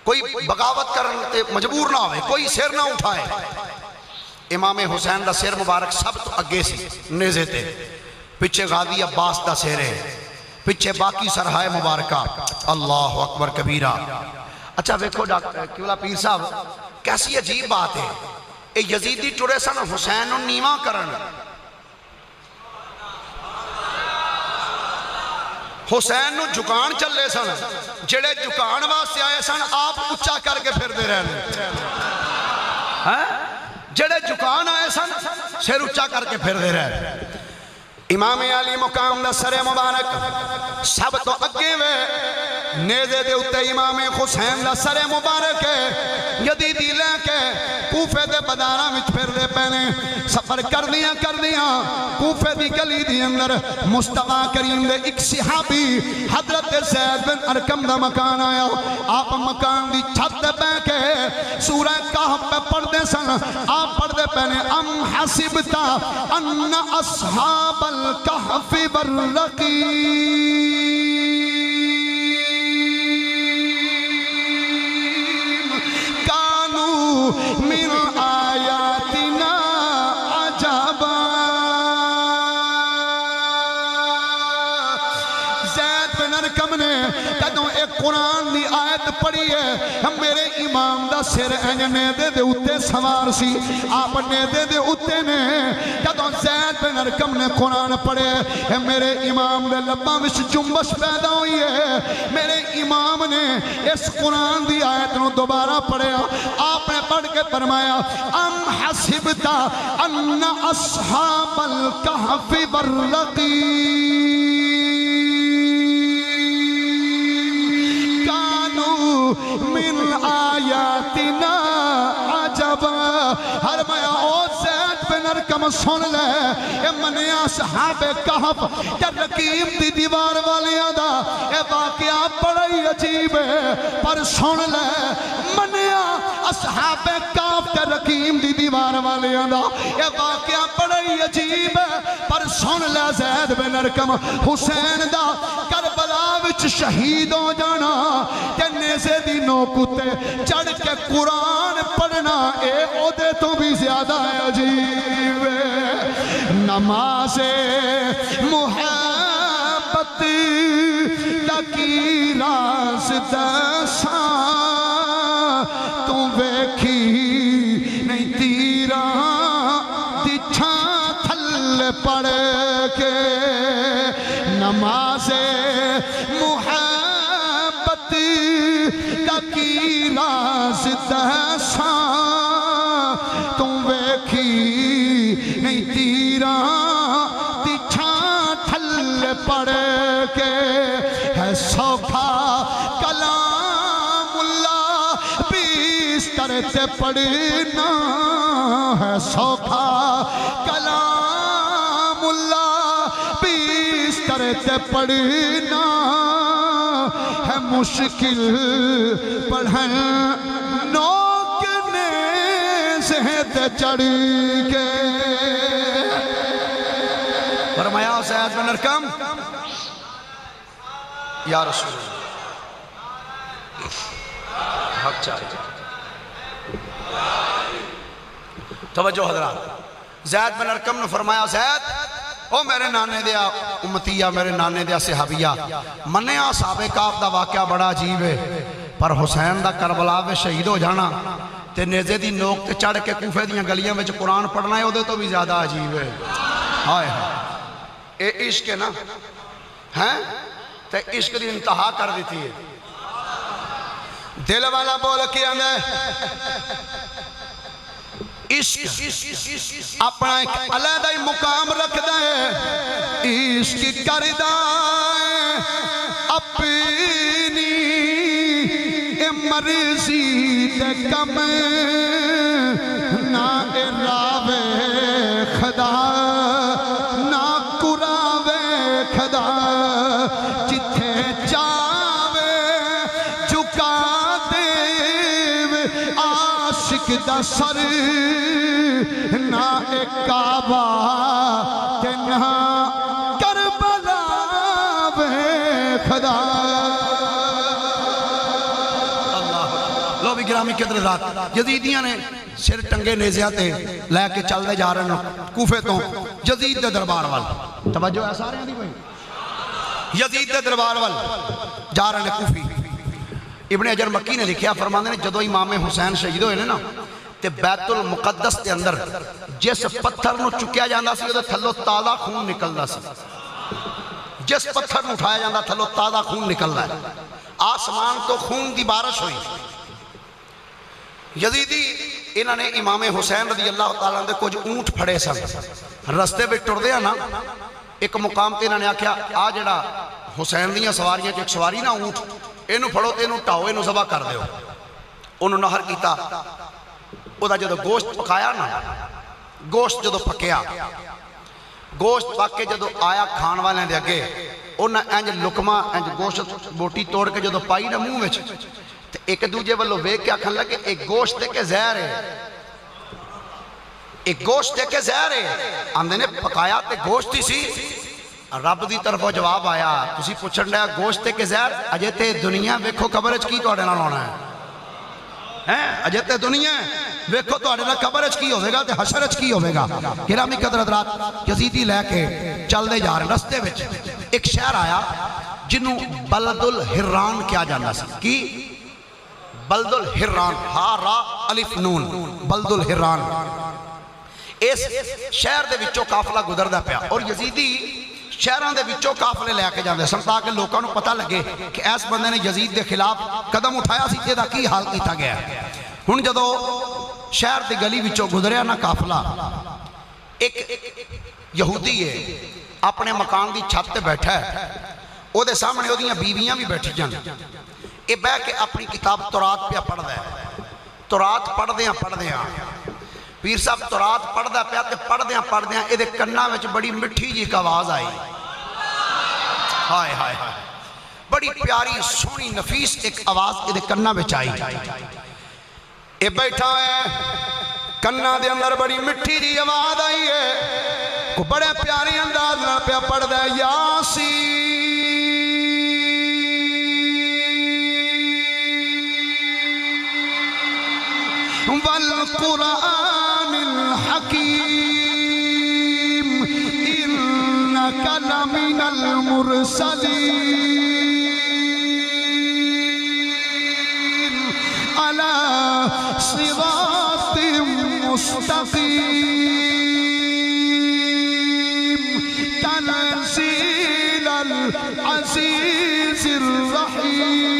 کوئی بغاوت کرنے مجبور نہ ہوئے، کوئی سر نہ اٹھائے۔ امام حسین دا سر مبارک سب تو اگے سی نیزے تے، پچھے غازی عباس دا سر ہے، پچھے باقی سرہائے مبارکہ۔ اللہ اکبر کبیرہ۔ اچھا ویکھو ڈاکٹر کیولا پیر صاحب، کیسی عجیب بات ہے، اے یزیدی ٹرے سن حسین نو نیواں کرن، حسین نو جھکان چلے سن، جڑے جھکان واسطے آئے سن آپ اچھا کر کے پھر دے رہے، جڑے جھکان آئے سن سر اچھا کر کے پھر دے رہے۔ امام علی مقام دا سر مبارک سب تو اگے وے، نیزے دے اتے امام حسین دا سر مبارک ہے، یزیدی لے کے کوفے دے بازاراں وچ پھر دے پینے، سفر کر دیاں کوفے دی گلی دی اندر مصطفیٰ کریم دے ایک صحابی حضرت زید بن ارقم دا مکان آیا، آپ مکان دی چھت دے بے کے سورہ کہف پہ پڑھ دے سن، آپ پڑھ دے پینے ام حسبتا ان اصحاب الکہف والرقیم من آیاتنا عجبا۔ زید بن ارقم نے کدوں ایک قرآن دی آیت پڑھی ہے، میرے امام دا سر انج نیدے دے اتے سوار سی، آپ نیدے دے اتے نے کدوں زید بن ارقم نے قرآن پڑھے، میرے امام دے لباں وچ جنبش پیدا ہوئی ہے، میرے امام نے اس قرآن دی آیت نو دوبارہ پڑھے، آپ نے پڑھ کے فرمایا ام حسبتا ان اصحاب الکہف والرقیم کانوا من آیاتنا عجبا۔ ہر میا او زید بن ارقم سن لے، اے منیا اصحاب کہف تے رقیم دی دیوار والیاں دا اے واقعہ بڑا ہی عجیب ہے، پر سن لے منیا اصحاب کہف تے رقیم دی دیوار والیاں دا اے واقعہ بڑا ہی عجیب ہے، پر سن لے زید بن ارقم حسین دا کربلا وچ شہید ہو جانا تے نیزے دی نوک اتے چڑھ کے قرآن پڑھنا اے عہدے تو بھی زیادہ ہے عجیب ہے۔ نماز محبت لکی راز دساں تو ویکھی نہیں تیرا دچھا تھل پڑ کے، نماز محبت لکی راز دساں تو ویکھی نہیں تیرا دچھا تھل پڑ کے، ہے سوکھا کلام اللہ بیستر تے پڑھنا، ہے سوکھا کلام اللہ بیستر تے پڑھنا، ہے مشکل پڑھن نوک نیزے تے چڑھ کے۔ فرمایا زید بن ارقم یا رسول حق چاہیے، توجہ حضرات، زید بن ارقم نے فرمایا زید او میرے نانے دیا امتیہ، میرے نانے دیا صحابیہ، منیا صحاب کہف دا واقعہ بڑا عجیب ہے، پر حسین دا کربلا میں شہید ہو جانا تے نیزے دی نوک تے چڑھ کے کوفے دیاں گلیاں میں قرآن پڑھنا ہے، او دے تو بھی زیادہ عجیب ہے۔ ہائے اے عشق ہے نا، ہیں تے عشق دی انتہا کر دیتی ہے۔ دل والا بول کے آندے عشق اپنا ایک علیحدہ مقام رکھدا ہے، عشق کردہ ہے اپنی مرضی تے کم نہ اراوے خدا نہ قراوے خدا، جتھے چاوے جھکا دے عاشق دا سر، نہ ایک کعبہ تے نہ کربلا ویکھدا لو بھی گرامی قدر ذات یزیدیاں نے سر ٹنگے نیزیاں تے لے کے چل دے جا رہے ہیں کوفے تو یزید دے دربار وال توجہ ہے سارے ہیں دی بھائی یزید دے دربار وال جا رہے ہیں کوفی ابن حجر مکی نے لکھیا فرماندے نے جدو امام حسین شہید ہوئے نا تے بیت المقدس کے اندر جس پتھر نو چکیا جاندہ سی وہ تھلو تازہ خون نکلدا سی جس پتھر نو اٹھایا جاندہ تھلو تازہ خون نکلدا ہے آسمان تو خون دی بارش ہوئی یزیدی انہوں نے امام حسین رضی اللہ تعالیٰ نے کچھ اونٹ پھڑے سن رستے پہ ٹر دیا نا ایک مقام تے انہوں نے آکھیا آ جڑا حسین دیاں سواریاں ایک سواری نا اونٹ اینو پھڑو تے اینو ٹاؤ اینو ذبح کر دیو انہوں نہر کیتا او دا جدو گوشت پکایا نا گوشت جدو پکیا گوشت پک کے جدو آیا کھان والے دے اگے انہاں انج لکما انج گوشت بوٹی توڑ کے جدو پائی نا منہ وچ تے ایک دوجے والو ویکھ کے آکھن لگے ایک گوشت دے کے زہر ہے ایک گوشت دے کے زہر ہے آندے نے پکایا تے گوشت ہی سی رب دی طرفوں جواب آیا تسی پوچھن لیا گوشت دے کے زہر اجے تے دنیا ویکھو قبرچ کی تواڈے نال ہونا ہے اجے تے دنیا ویکھو تواڈے نال قبرچ کی ہوے گا تے حشرچ کی ہوے گا گرامی قدر حضرات یزیدی لے کے چل دے جا رہے رستے وچ ایک شہر آیا جنوں بلد الحران کیا جاندا سی کی بلد الحران ہا را الف نون بلد الحران اس شہر دے وچوں قافلہ گزردا پیا اور یزیدی شہران دے وچوں قافلے لے کے جاندے سن تاکہ لوکاں نوں پتہ لگے کہ اس بندے نے یزید دے خلاف قدم اٹھایا سی تے دا کی حال کیتا گیا ہن جدوں شہر دی گلی وچوں گزریا نا قافلہ ایک یہودی ہے اپنے مکان دی چھت تے بیٹھا ہے او دے سامنے او دیاں بیویاں بھی بیٹھی جان اے بہ کے اپنی کتاب تورات پہ پڑھ دے تورات پڑھ دیاں پیر صاحب تورات پڑھ دا پیا تے پڑھ دیاں اے دے کناں وچ بڑی مٹھی جی ایک آواز آئی ہائے ہائے ہائے بڑی پیاری سونی نفیس ایک آواز اے دے کناں وچ آئی اے بیٹھا ہے کناں دے اندر بڑی مٹھی جی آواز آئی ہے کو بڑے پیاری انداز نال پیا پڑھ دے یاسین والقرآن الحکیم انک لمن المرسلین علی صراط مستقیم تنزیل العزیز الرحیم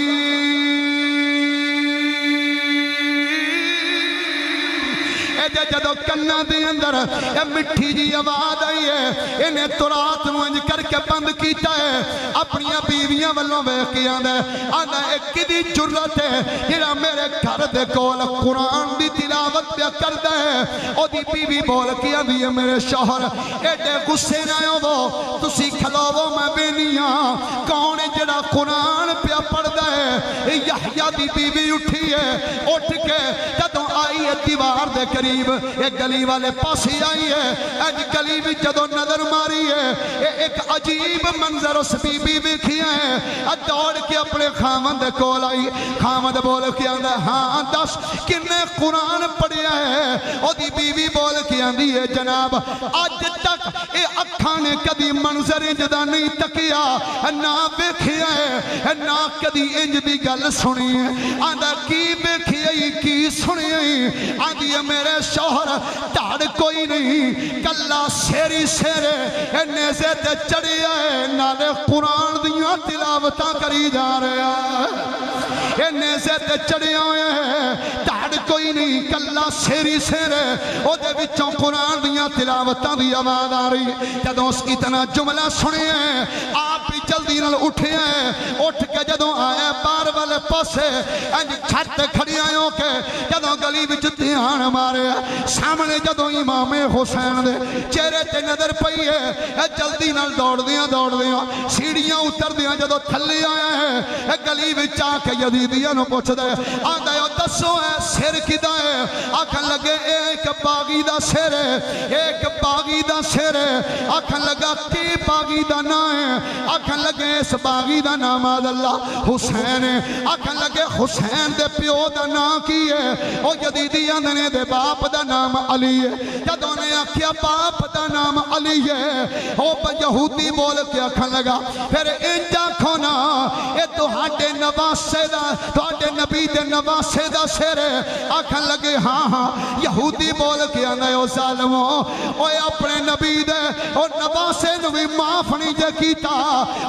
جدو کنہ دے اندر یہ مٹھی جی آواز آئی ہے انہیں تورات منج کر کے بند کیتا ہے اپنی بیویاں والوں بیک کے آندہ آندہ ایک دی جرت ہے جنہا میرے گھر دے کول قرآن دی تلاوت پہ کر دے او دی بیوی بول کے آندھی ہے میرے شوہر ایڈے غصے نہ ہو تسی کھلوو میں بینیاں کون جڑا قرآن پہ پڑھ دے یحییٰ دی بیوی اٹھی ہے اٹھ کے جدوں آئی ہے دیوار دے قریب ایک گلی والے پاسی آئی ہے ایج گلی بھی جدو نظر ماری ہے ایک عجیب منظر اس بی بی کیا ہے دوڑ کے اپنے خامد کول آئی خامد بول کے آندھا ہاں دس کنے قرآن پڑھیا ہے او دی بی بی بول کے آندھی ہے جناب آج تک اے اکھاں نے کدی منظر انجدہ نہیں تکیا نہ بیکھیا ہے نہ کدی انج دی گل سنی ہے آندھا کی بیکھیا کی سنی ہے آندھی ہے میرے شوہر داڑ کوئی نہیں کلا سیری سیرے نیزے تے چڑھی ہے نالے قرآن دیاں تلاوتاں کری جا رہے ہیں نیزے تے چڑھی ہوئے ہیں داڑ کوئی نہیں کلا سیری سیرے او دے وچوں قرآن دیاں تلاوتاں دی آواز آ رہی جدوں اس کی تنا جملہ سنے ہیں آپ بھی جلدی نال اٹھے ہیں اٹھ کے جدوں آئے بار والے پاسے انج چھت کھڑی آئیوں کے جدوں گلی وچ دھیان مارے سامنے جدوں امام حسین دے چہرے تے نظر پئی ہے جلدی نال دوڑ دیاں سیڑھیاں اتر دیاں جدوں تھلے آیا ہے گلی وچ آ کے یزیدیاں نو پوچھدا ہے آندا ہے دسو ہے سر کدا ہے آکھن لگے ایک باغی دا سر ہے ایک باغی دا سر ہے آکھن لگا کی باغی دا نام ہے آکھن لگے اس باغی دا نام اللہ حسین ہے آکھن لگے حسین دے پیو دا نام کی ہے او یزیدیاں نے دے باپ دا نام علی ہے جدوں نے آکھیا باپ دا نام علی ہے او یہودی بول کے آکھن لگا پھر انج آکھو نا اے تہاڈے نواسے دا تہاڈے نبی دے نواسے دا سر ہے آکھن لگے ہاں یہودی بول کے آندا او ظالمو اوے اپنے نبی دے او نواسے نو بھی معاف نہیں جے کیتا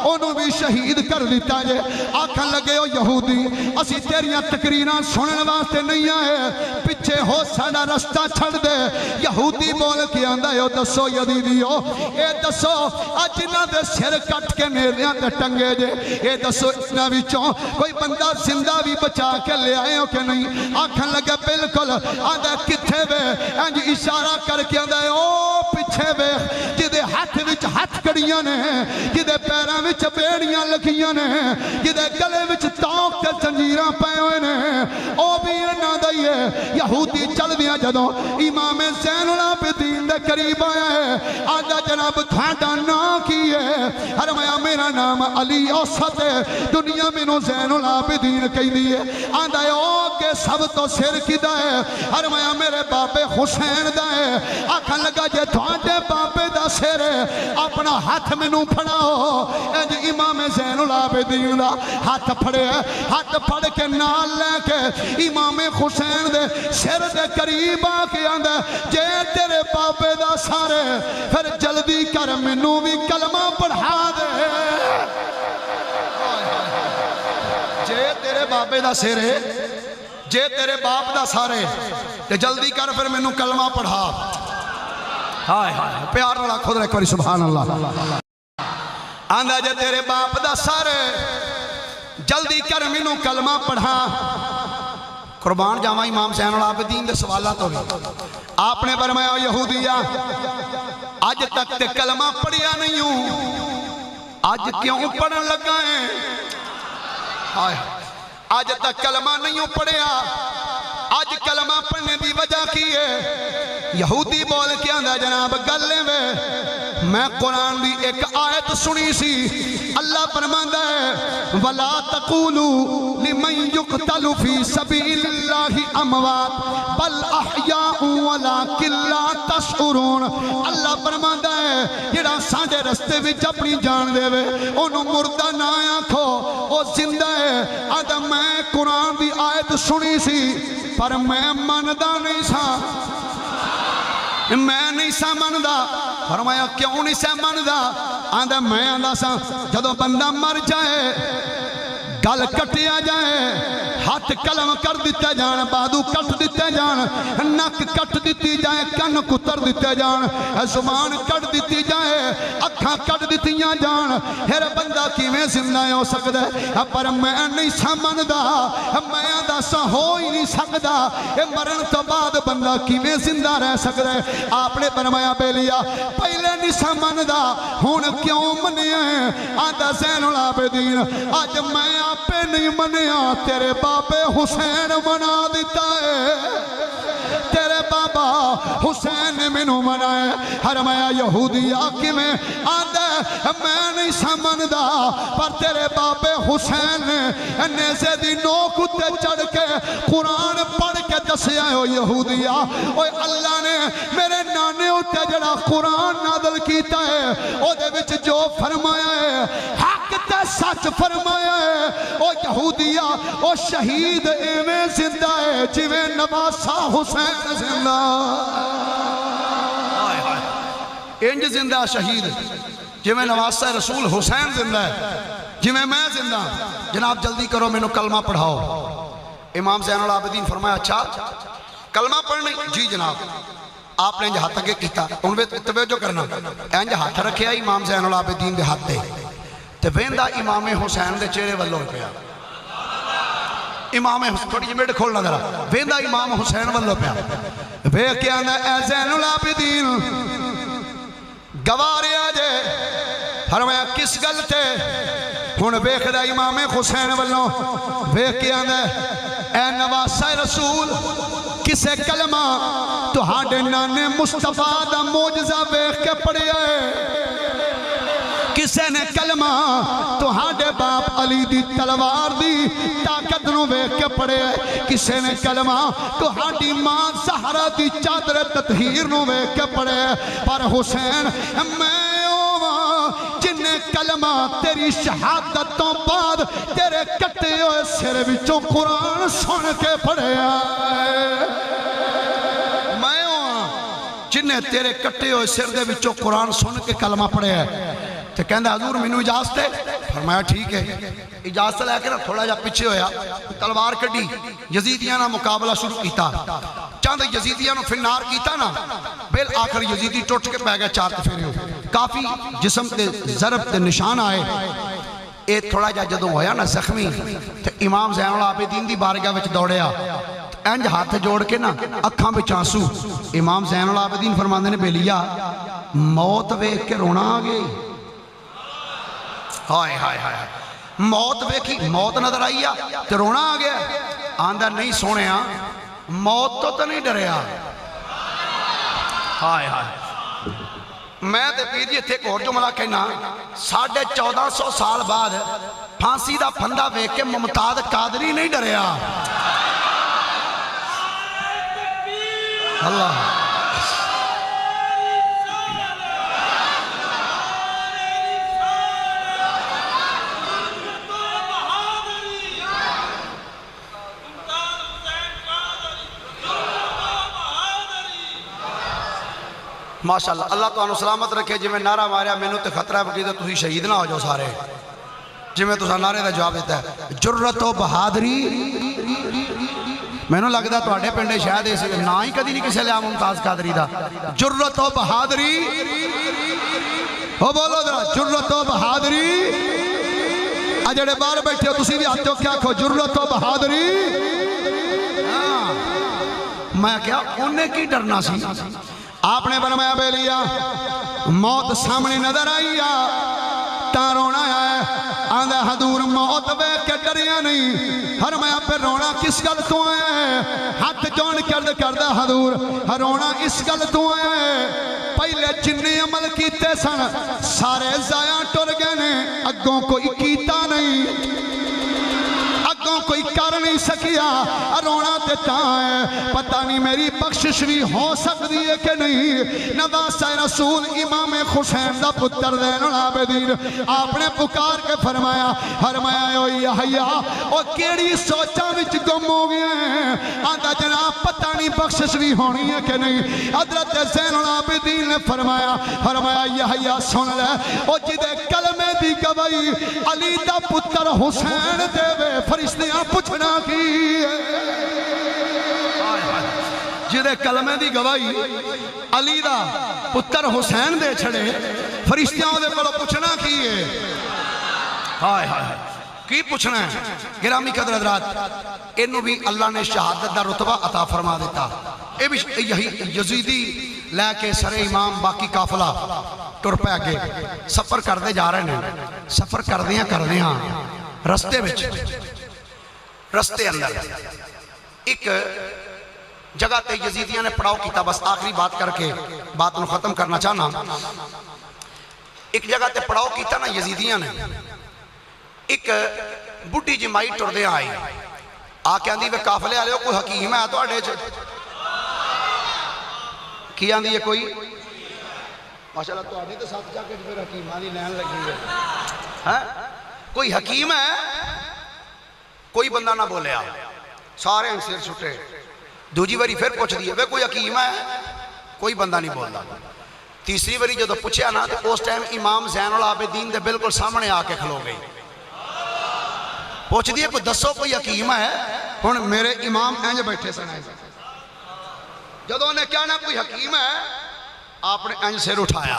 اونوں بھی شہید کر دیتا جے آکھن لگے او یہودی اسی تیریاں تقریراں سنن واسطے نہیں آئے پیچھے ہو ساڈا رستہ چھڑ دے یہودی بول کے آندا او دسو یزیدیو اے دسو اج انہاں دے سر کٹ کے نیزیاں تے ٹنگے جے اے دسو انہاں وچوں کوئی بندہ زندہ بھی بچا کے لے آئے ہو کہ نہیں آکھن لگے بالکل آندا کتھے وے انج اشارہ کر کے آندا او پیچھے وے جدے ہاتھ وچ ہتھ کڑیاں نے جدے پیراں وچ بیڑیاں لگیاں نے جدے گلے وچ توق تے زنجیراں پے ہوئے نے او بھی انہاں دا ہی ہے یہودی چل دیا جدوں امام زین العابدین دے قریب آیا ہے آندا جناب تھاڈا نام کی ہے فرمایا میرا نام علی اوسط ہے دنیا مینوں زین العابدین کہندی ہے آندا ہے او کہ سب تو سر کدا ہے فرمایا میرے بابے حسین دا ہے آکھن لگا جے تھاڈے بابے دا سر ہے اپنا ہاتھ مینوں پھڑاؤ انج امام زین العابدین دا ہاتھ پھڑے ہاتھ پھڑ کے نال لے کے امام حسین دے سر دے قریب آ کے آندا جے تیرے بابے دا سر ہے پھر جلدی کر مینوں بھی کلمہ پڑھا دے جے تیرے بابے دا سر ہے جے تیرے باپ دا سر ہے تے جلدی کر پھر مینوں کلمہ پڑھا ہائے ہائے پیار والا خود ایک باری سبحان اللہ آندا جے تیرے باپ دا سر ہے جلدی کر مینوں کلمہ پڑھا قربان جاواں امام زین العابدین دے سوالات ہو گئے آپ نے فرمایا یہودیا آج تک تے کلمہ پڑھیا نہیں ہوں آج کیوں پڑھن لگا ہے آج تک کلمہ نہیں ہوں پڑھیا آج کلمہ پڑھنے دی وجہ کی ہے یہودی بول کے آندا جناب گلے میں قرآن دی ایک آیت سنی سی اللہ فرماندا ہے وَلَا تَقُولُوا لِمَنْ يُقْتَلُ فِي سَبِيلِ اللَّهِ أَمْوَاتٌ بَلْ أَحْيَاءٌ وَلَكِنْ لَا تَشْعُرُونَ اللہ فرماندا ہے جڑا ساڈے رستے وچ اپنی جان دے وے اونوں مردہ نہ آکھو او زندہ ہے آندا میں قرآن دی آیت سنی سی پر میں مندا نہیں سا میں نہیں سا مندا فرمایا کیوں نہیں سا مندا آندا میں آندا سا جدو بندہ مر جائے گل کٹیا جائے ہاتھ قلم کر دیتے جان بادو کٹ دیتے جان نک کٹ دیتی جائے کن کتر دیتے جان زبان کٹ دیتی جائے اکھاں کٹ دیتیاں جان پھر بندہ کیویں زندہ ہو سکدا ہے پر میں نہیں سمجھدا میں آندا سا ہو ہی نہیں سکدا اے مرن تو بعد بندہ کیویں زندہ رہ سکدا ہے آپ نے فرمایا بیلیا پہلے نہیں سمجھدا ہن کیوں منیا آندا زین العابدین اج میں آپے نہیں منیا تیرے بابے حسین منا دیتا ہے تیرے بابا حسین نے مینوں منایا فرمایا یہودی آکی میں آندا میں نہیں سمجھدا پر تیرے بابے حسین نے نیزے دی نوک تے چڑھ کے قرآن پڑھ کے دسیا ہو یہودیا اوے اللہ نے میرے نانے اتے جڑا قرآن نازل کیتا ہے او دے وچ جو فرمایا ہے حق تے سچ فرمایا ہے او یہودیا او شہید ایویں زندہ ہے جویں نواسا حسین زندہ انج زندہ شہید جویں نواسا رسول حسین زندہ ہے جویں میں زندہ جناب جلدی کرو مینوں کلمہ پڑھاؤ امام زین العابدین فرمایا اچھا کلمہ پڑھنے جی جناب آپ نے انج ہاتھ اگے کیتا ان میں توجہ کرنا انج ہاتھ رکھیا امام زین العابدین دے ہاتھ تے تے ویندا امام حسین دے چہرے والوں پیا امام تھوڑی جی میڈ کھولنا ذرا ویندا امام حسین والو پیا ویکھ کے آندا اے زین العابدین گواریا جے فرمایا کس گل تے ہن ویکھدا امام حسین والوں ویکھ کے آندا اے نواسہ رسول کسے کلمہ تہاڈے نانے مصطفیٰ دا معجزہ ویکھ کے پڑھیا ہے کسے نے کلمہ تہاڈے باپ علی دی تلوار دی طاقت نو ویکھ کے پڑھے کسے نے کلمہ تہاڈی ماں زہرا دی چادر تطہیر نو ویکھ کے پڑھے پر حسین میں اوواں جن نے کلمہ تیری شہادت تو بعد تیرے کٹے ہوئے سر وچوں قرآن سن کے پڑھیا میں اوواں جن نے تیرے کٹے ہوئے سر دے وچوں قرآن سن کے کلمہ پڑھیا تو کہندہ حضور مینوں اجازت ہے فرمایا ٹھیک ہے اجازت لے کے نا تھوڑا جا پیچھے ہویا تلوار کڈی یزیدیاں نا مقابلہ شروع کیتا چاند یزیدیاں نو فنار کیتا نا بالآخر یزیدی ٹوٹ کے پہ گیا چار پھیرے کافی جسم تے ضرب تے نشان آئے اے تھوڑا جا جدوں ہویا نا زخمی تو امام زین العابدین دی بارگاہ وچ دوڑیا انج ہاتھ جوڑ کے نا اکھاں وچ آنسو امام زین العابدین فرماندے نے بیلیا موت ویکھ کے رونا آ گئی ہائے ہائے ہائے موت ویکھی موت نظر آئی تو رونا آ گیا آندہ نہیں سونے موت تو نہیں ڈریا ہائے ہائے میں تے پیر جی تھے اور جو ملا کہنا 1450 سال بعد پھانسی دا پھندا ویکھ کے ممتاز قادری نہیں ڈریا اللہ ماشاءاللہ اللہ تو انہوں سلامت رکھے جی میں نعرہ ماریا میں نے تے خطرہ ہے بقیدہ تُسی شہید نہ ہو جو سارے جی میں تُسا نعرے دا جواب دیتا ہے جرت و بہادری میں نے لگتا تو آٹھے پنڈے شاید اسے نا ہی کدی نہیں کسے لیا ممتاز قادری دا جرت و بہادری ہو بولو درہ جرت و بہادری اجڑے بار بیٹھے ہو تُسی بھی آتے ہو کیا کھو جرت و بہادری میں کیا انہیں کی ڈرنا سی آپ نے فرمایا بیلیا موت سامنے نظر آئی تا رونا ہے آندھا حضور موت بیٹھ کے ڈریا نہیں فرمایا پہ رونا کس گل تو ہے ہاتھ جون کردہ حضور رونا اس گل تو ہے پہلے جنہیں عمل کیتے سن سارے ضائع ٹر گئے نے اگوں کوئی کیتا نہیں اگوں کوئی کر نہیں سکیا رونا دیتا ہے پتہ نہیں میری بخشش بھی ہو سکتی ہے کہ نہیں نواسہ رسول امام حسین دا پتر زین العابدین آپ نے پکار کے فرمایا او یحییٰ او کیڑی سوچاں وچ گم ہو گئے ہیں آندھا جناب پتہ نہیں بخشش بھی ہونی ہے کہ نہیں حضرت زین العابدین نے فرمایا یحییٰ سن لے او جدے کلمے دی گواہی علی دا پتر حسین دے وے فرشتیاں پوچھنا کی جدے کلمے دی گواہی علی دا پتر حسین دے چھڑے فرشتیاں دے کلو پوچھنا کی ہے ہائے ہائے کی پوچھنا ہے گرامی قدر حضرات انہوں بھی اللہ نے شہادت دا رتبہ عطا فرما دیتا اے بھی یہی یزیدی لے کے سر امام باقی قافلہ ٹر پہ آگے سفر کر دے جا رہے ہیں سفر کر دیاں رستے بچ رستے اندر ایک جگہ تے یزیدیاں نے پڑاؤ کیتا بس آخری بات کر کے بات نو ختم کرنا چاہنا ایک جگہ تے پڑاؤ کیتا نا یزیدیاں نے ایک بڑی جی مائی ٹر دے آئی آکے آندھی وے کافلے آلے ہو کوئی حکیم ہے تو آڑے چھے کی آندھی ہے کوئی ماشاءاللہ تو آنے تو ساتھ جا کے پھر حکیم آنی لین لگی ہے کوئی حکیم ہے کوئی بندہ نہ بولے آپ سارے ان سیر چھٹے دوجی باری پھر پوچھ دیئے وہ کوئی حکیم ہے کوئی بندہ نہیں بولتا تیسری باری جو پوچھیا نا تو اس ٹائم امام زین العابدین دے بالکل سامنے آکے کھلو گئی پوچھ دیئے کوئی دسو کوئی حکیم ہے ہن میرے امام اینج بیٹھے سنائے جدوں نے کیا نا کوئی حکیم ہے آپ نے اینج سیر اٹھایا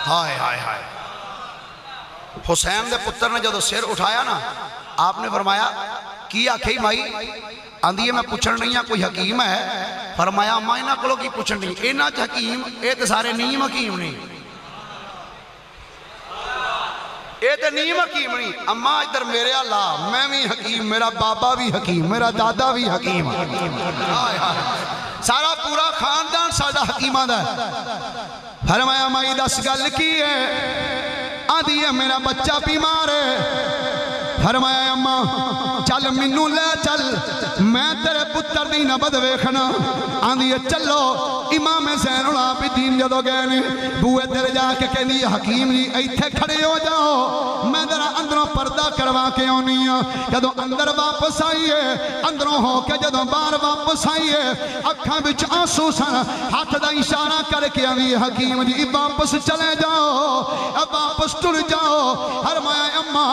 ہائے ہائے ہائے حسین دے پتر نے جدو سیر اٹھایا نا آپ نے فرمایا کی آکھئی مائی آندھی ہے میں پوچھن نہیں ہوں کوئی حکیم ہے فرمایا اما انہاں کولوں کی پوچھن نہیں انہاں چ حکیم اے تے سارے نیم حکیم نہیں اے تے نیم حکیم نہیں اما ادھر میرے اللہ میں بھی حکیم میرا بابا بھی حکیم میرا دادا بھی حکیم سارا پورا خاندان ساڈا حکیماں دا ہے فرمایا مائی دس گل کی ہے آدھی ہے میرا بچہ بیمار ہے فرمایا اما چل منو لے چل میں تیرے پتر دی نبض ویکھنا آندھی ہے چلو امام زین العابدین جدو گئے نے بوئے تیرے جا کے کہنی حکیم جی ایتھے کھڑے ہو جاؤ میں ذرا اندروں پردہ کروا کے آنی ہوں جدو اندر واپس آئیے اندروں ہو کے جدو باہر واپس آئیے اکھاں وچ آنسو سن ہاتھ دا اشارہ کر کے آندھی حکیم جی واپس چلے جاؤ اب واپس ٹر جاؤ فرمایا اما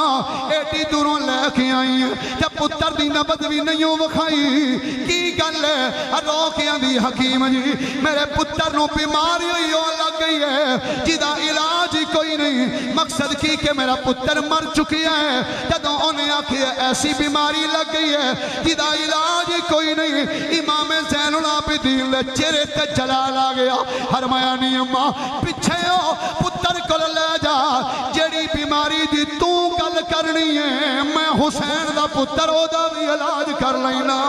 ایٹی دوروں لے کے آئی تے پتر دی نبض بھی نہیں وکھائی کی گل ہے رو کے آندھی حکیم جی میرے پتر نو بیماری ہوئی ہو لگ گئی ہے جدا علاج ہی کوئی نہیں مقصد کی کہ میرا پتر مر چکی ہے جدوں انہیں آکھی ایسی بیماری لگ گئی ہے جدا علاج ہی کوئی نہیں امام زین العابدین لے چہرے تے جلال آ گیا فرمایا نہیں اما پیچھے ہو پتر کو لے جا جیڑی بیماری دی تو گل کرنی ہے میں حسین دا پتر او دا بھی علاج کر لینا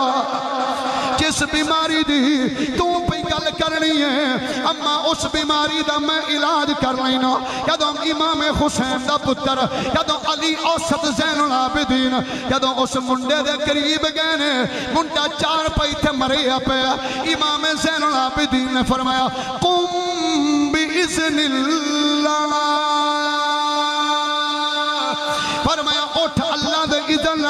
جس بیماری دی تو پہ گل کرنی ہے اما اس بیماری دا میں علاج کر لینا جدوں امام حسین دا پتر جدوں علی اوسط زین العابدین جدوں اس منڈے دے قریب گئے نے منڈا چار پئی تھے مریا پیا امام زین العابدین نے فرمایا قم بإذن اللہ فرمایا اٹھ اللہ دے اذن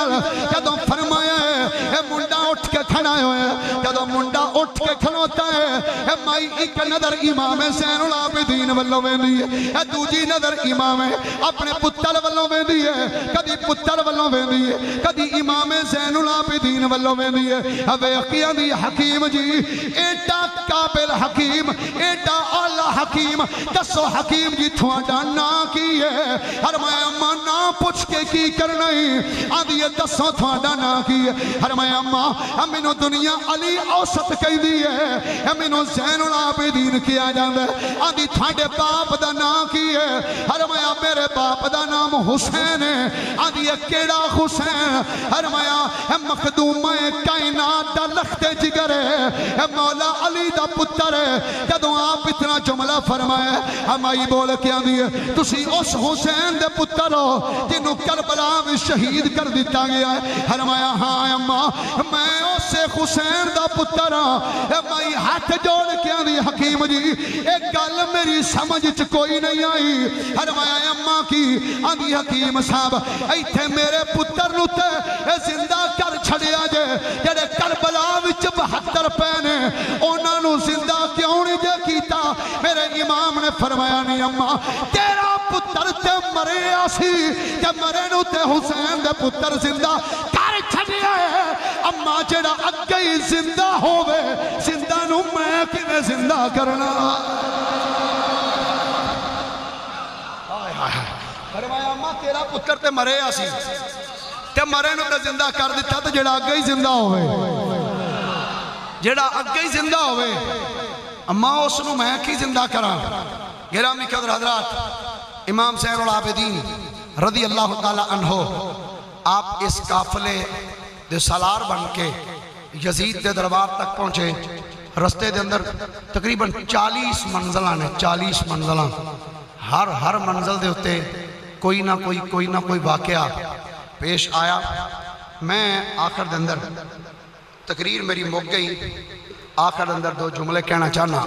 جدوں فرمایا ہے منڈا اٹھ کے کھڑا ہوئے جدوں منڈا اٹھ کے کھڑوتا ہے مائی ایک نظر امام زین العابدین والوں ویندی ہے دوجی نظر امام اپنے پتر والوں ویندی ہے کدی پتر والوں ویندی ہے کدی امام زین العابدین والوں ویندی ہے ویکھیاں دی حکیم جی ایڈا قابل حکیم ایڈا اعلی حکیم دسو حکیم جی تھوڑا نا کی ہے فرمایا اما نا پوچھ کے کی کرنا ہی آدھی یہ دسو تھوڑا نا کی ہے فرمایا اما ہمیں دنیا علی اوسط کہی دی ہے ہمیں زین العابدین کیا جاندہ ہے آدھی تھوڑے باپ دا نا کی ہے فرمایا میرے باپ دا نام حسین ہے آدھی یہ کیڑا حسین فرمایا مخدومہ کائنات دا لخت جگر ہے مولا علی دا پتر ہے جدوں آپ اتنا جملہ فرمایا ہمائی بول کے آدھی ہے تسی اس حسین دے پتر ہو جنہوں کربلا میں شہید کر دیتا گیا ہے فرمایا ہاں اما میں اس حسین دا پتر ہاں مائی ہاتھ جوڑ کے آدھی حکیم جی ایک گل میری سمجھ کوئی نہیں آئی فرمایا اما کی آدھی حکیم صاحب ایتھے میرے پتر نو تے زندہ کر چھڑیا جے جڑے کربلا وچ 72 پینے انہاں نو زندہ کیوں نہیں جے کیتا میرے امام نے فرمایا نہیں اما تیرا پتر تے مرے آسی کہ مرے نو تے حسین دے پتر زندہ کر چھڑیا ہے اما جڑا اگئی زندہ ہوئے زندہ نو میں کنے زندہ کرنا فرمایا اما تیرا پتر تے مرے آسی تے مرے نو تے زندہ کر دیتا تے جڑا اگئی زندہ ہوئے جڑا اگئی زندہ ہوئے اما اس نو میں کی زندہ کرا گرامی قدر حضرات امام زین العابدین رضی اللہ تعالی عنہ آپ اس قافلے دے سالار بن کے یزید دے دربار تک پہنچے رستے دے اندر تقریباً 40 منزلہ نے 40 منزلہ ہر منزل دے ہوتے کوئی نہ کوئی واقعہ پیش آیا میں آخر دے اندر تقریر میری مک گئی آخر اندر 2 جملے کہنا چاہنا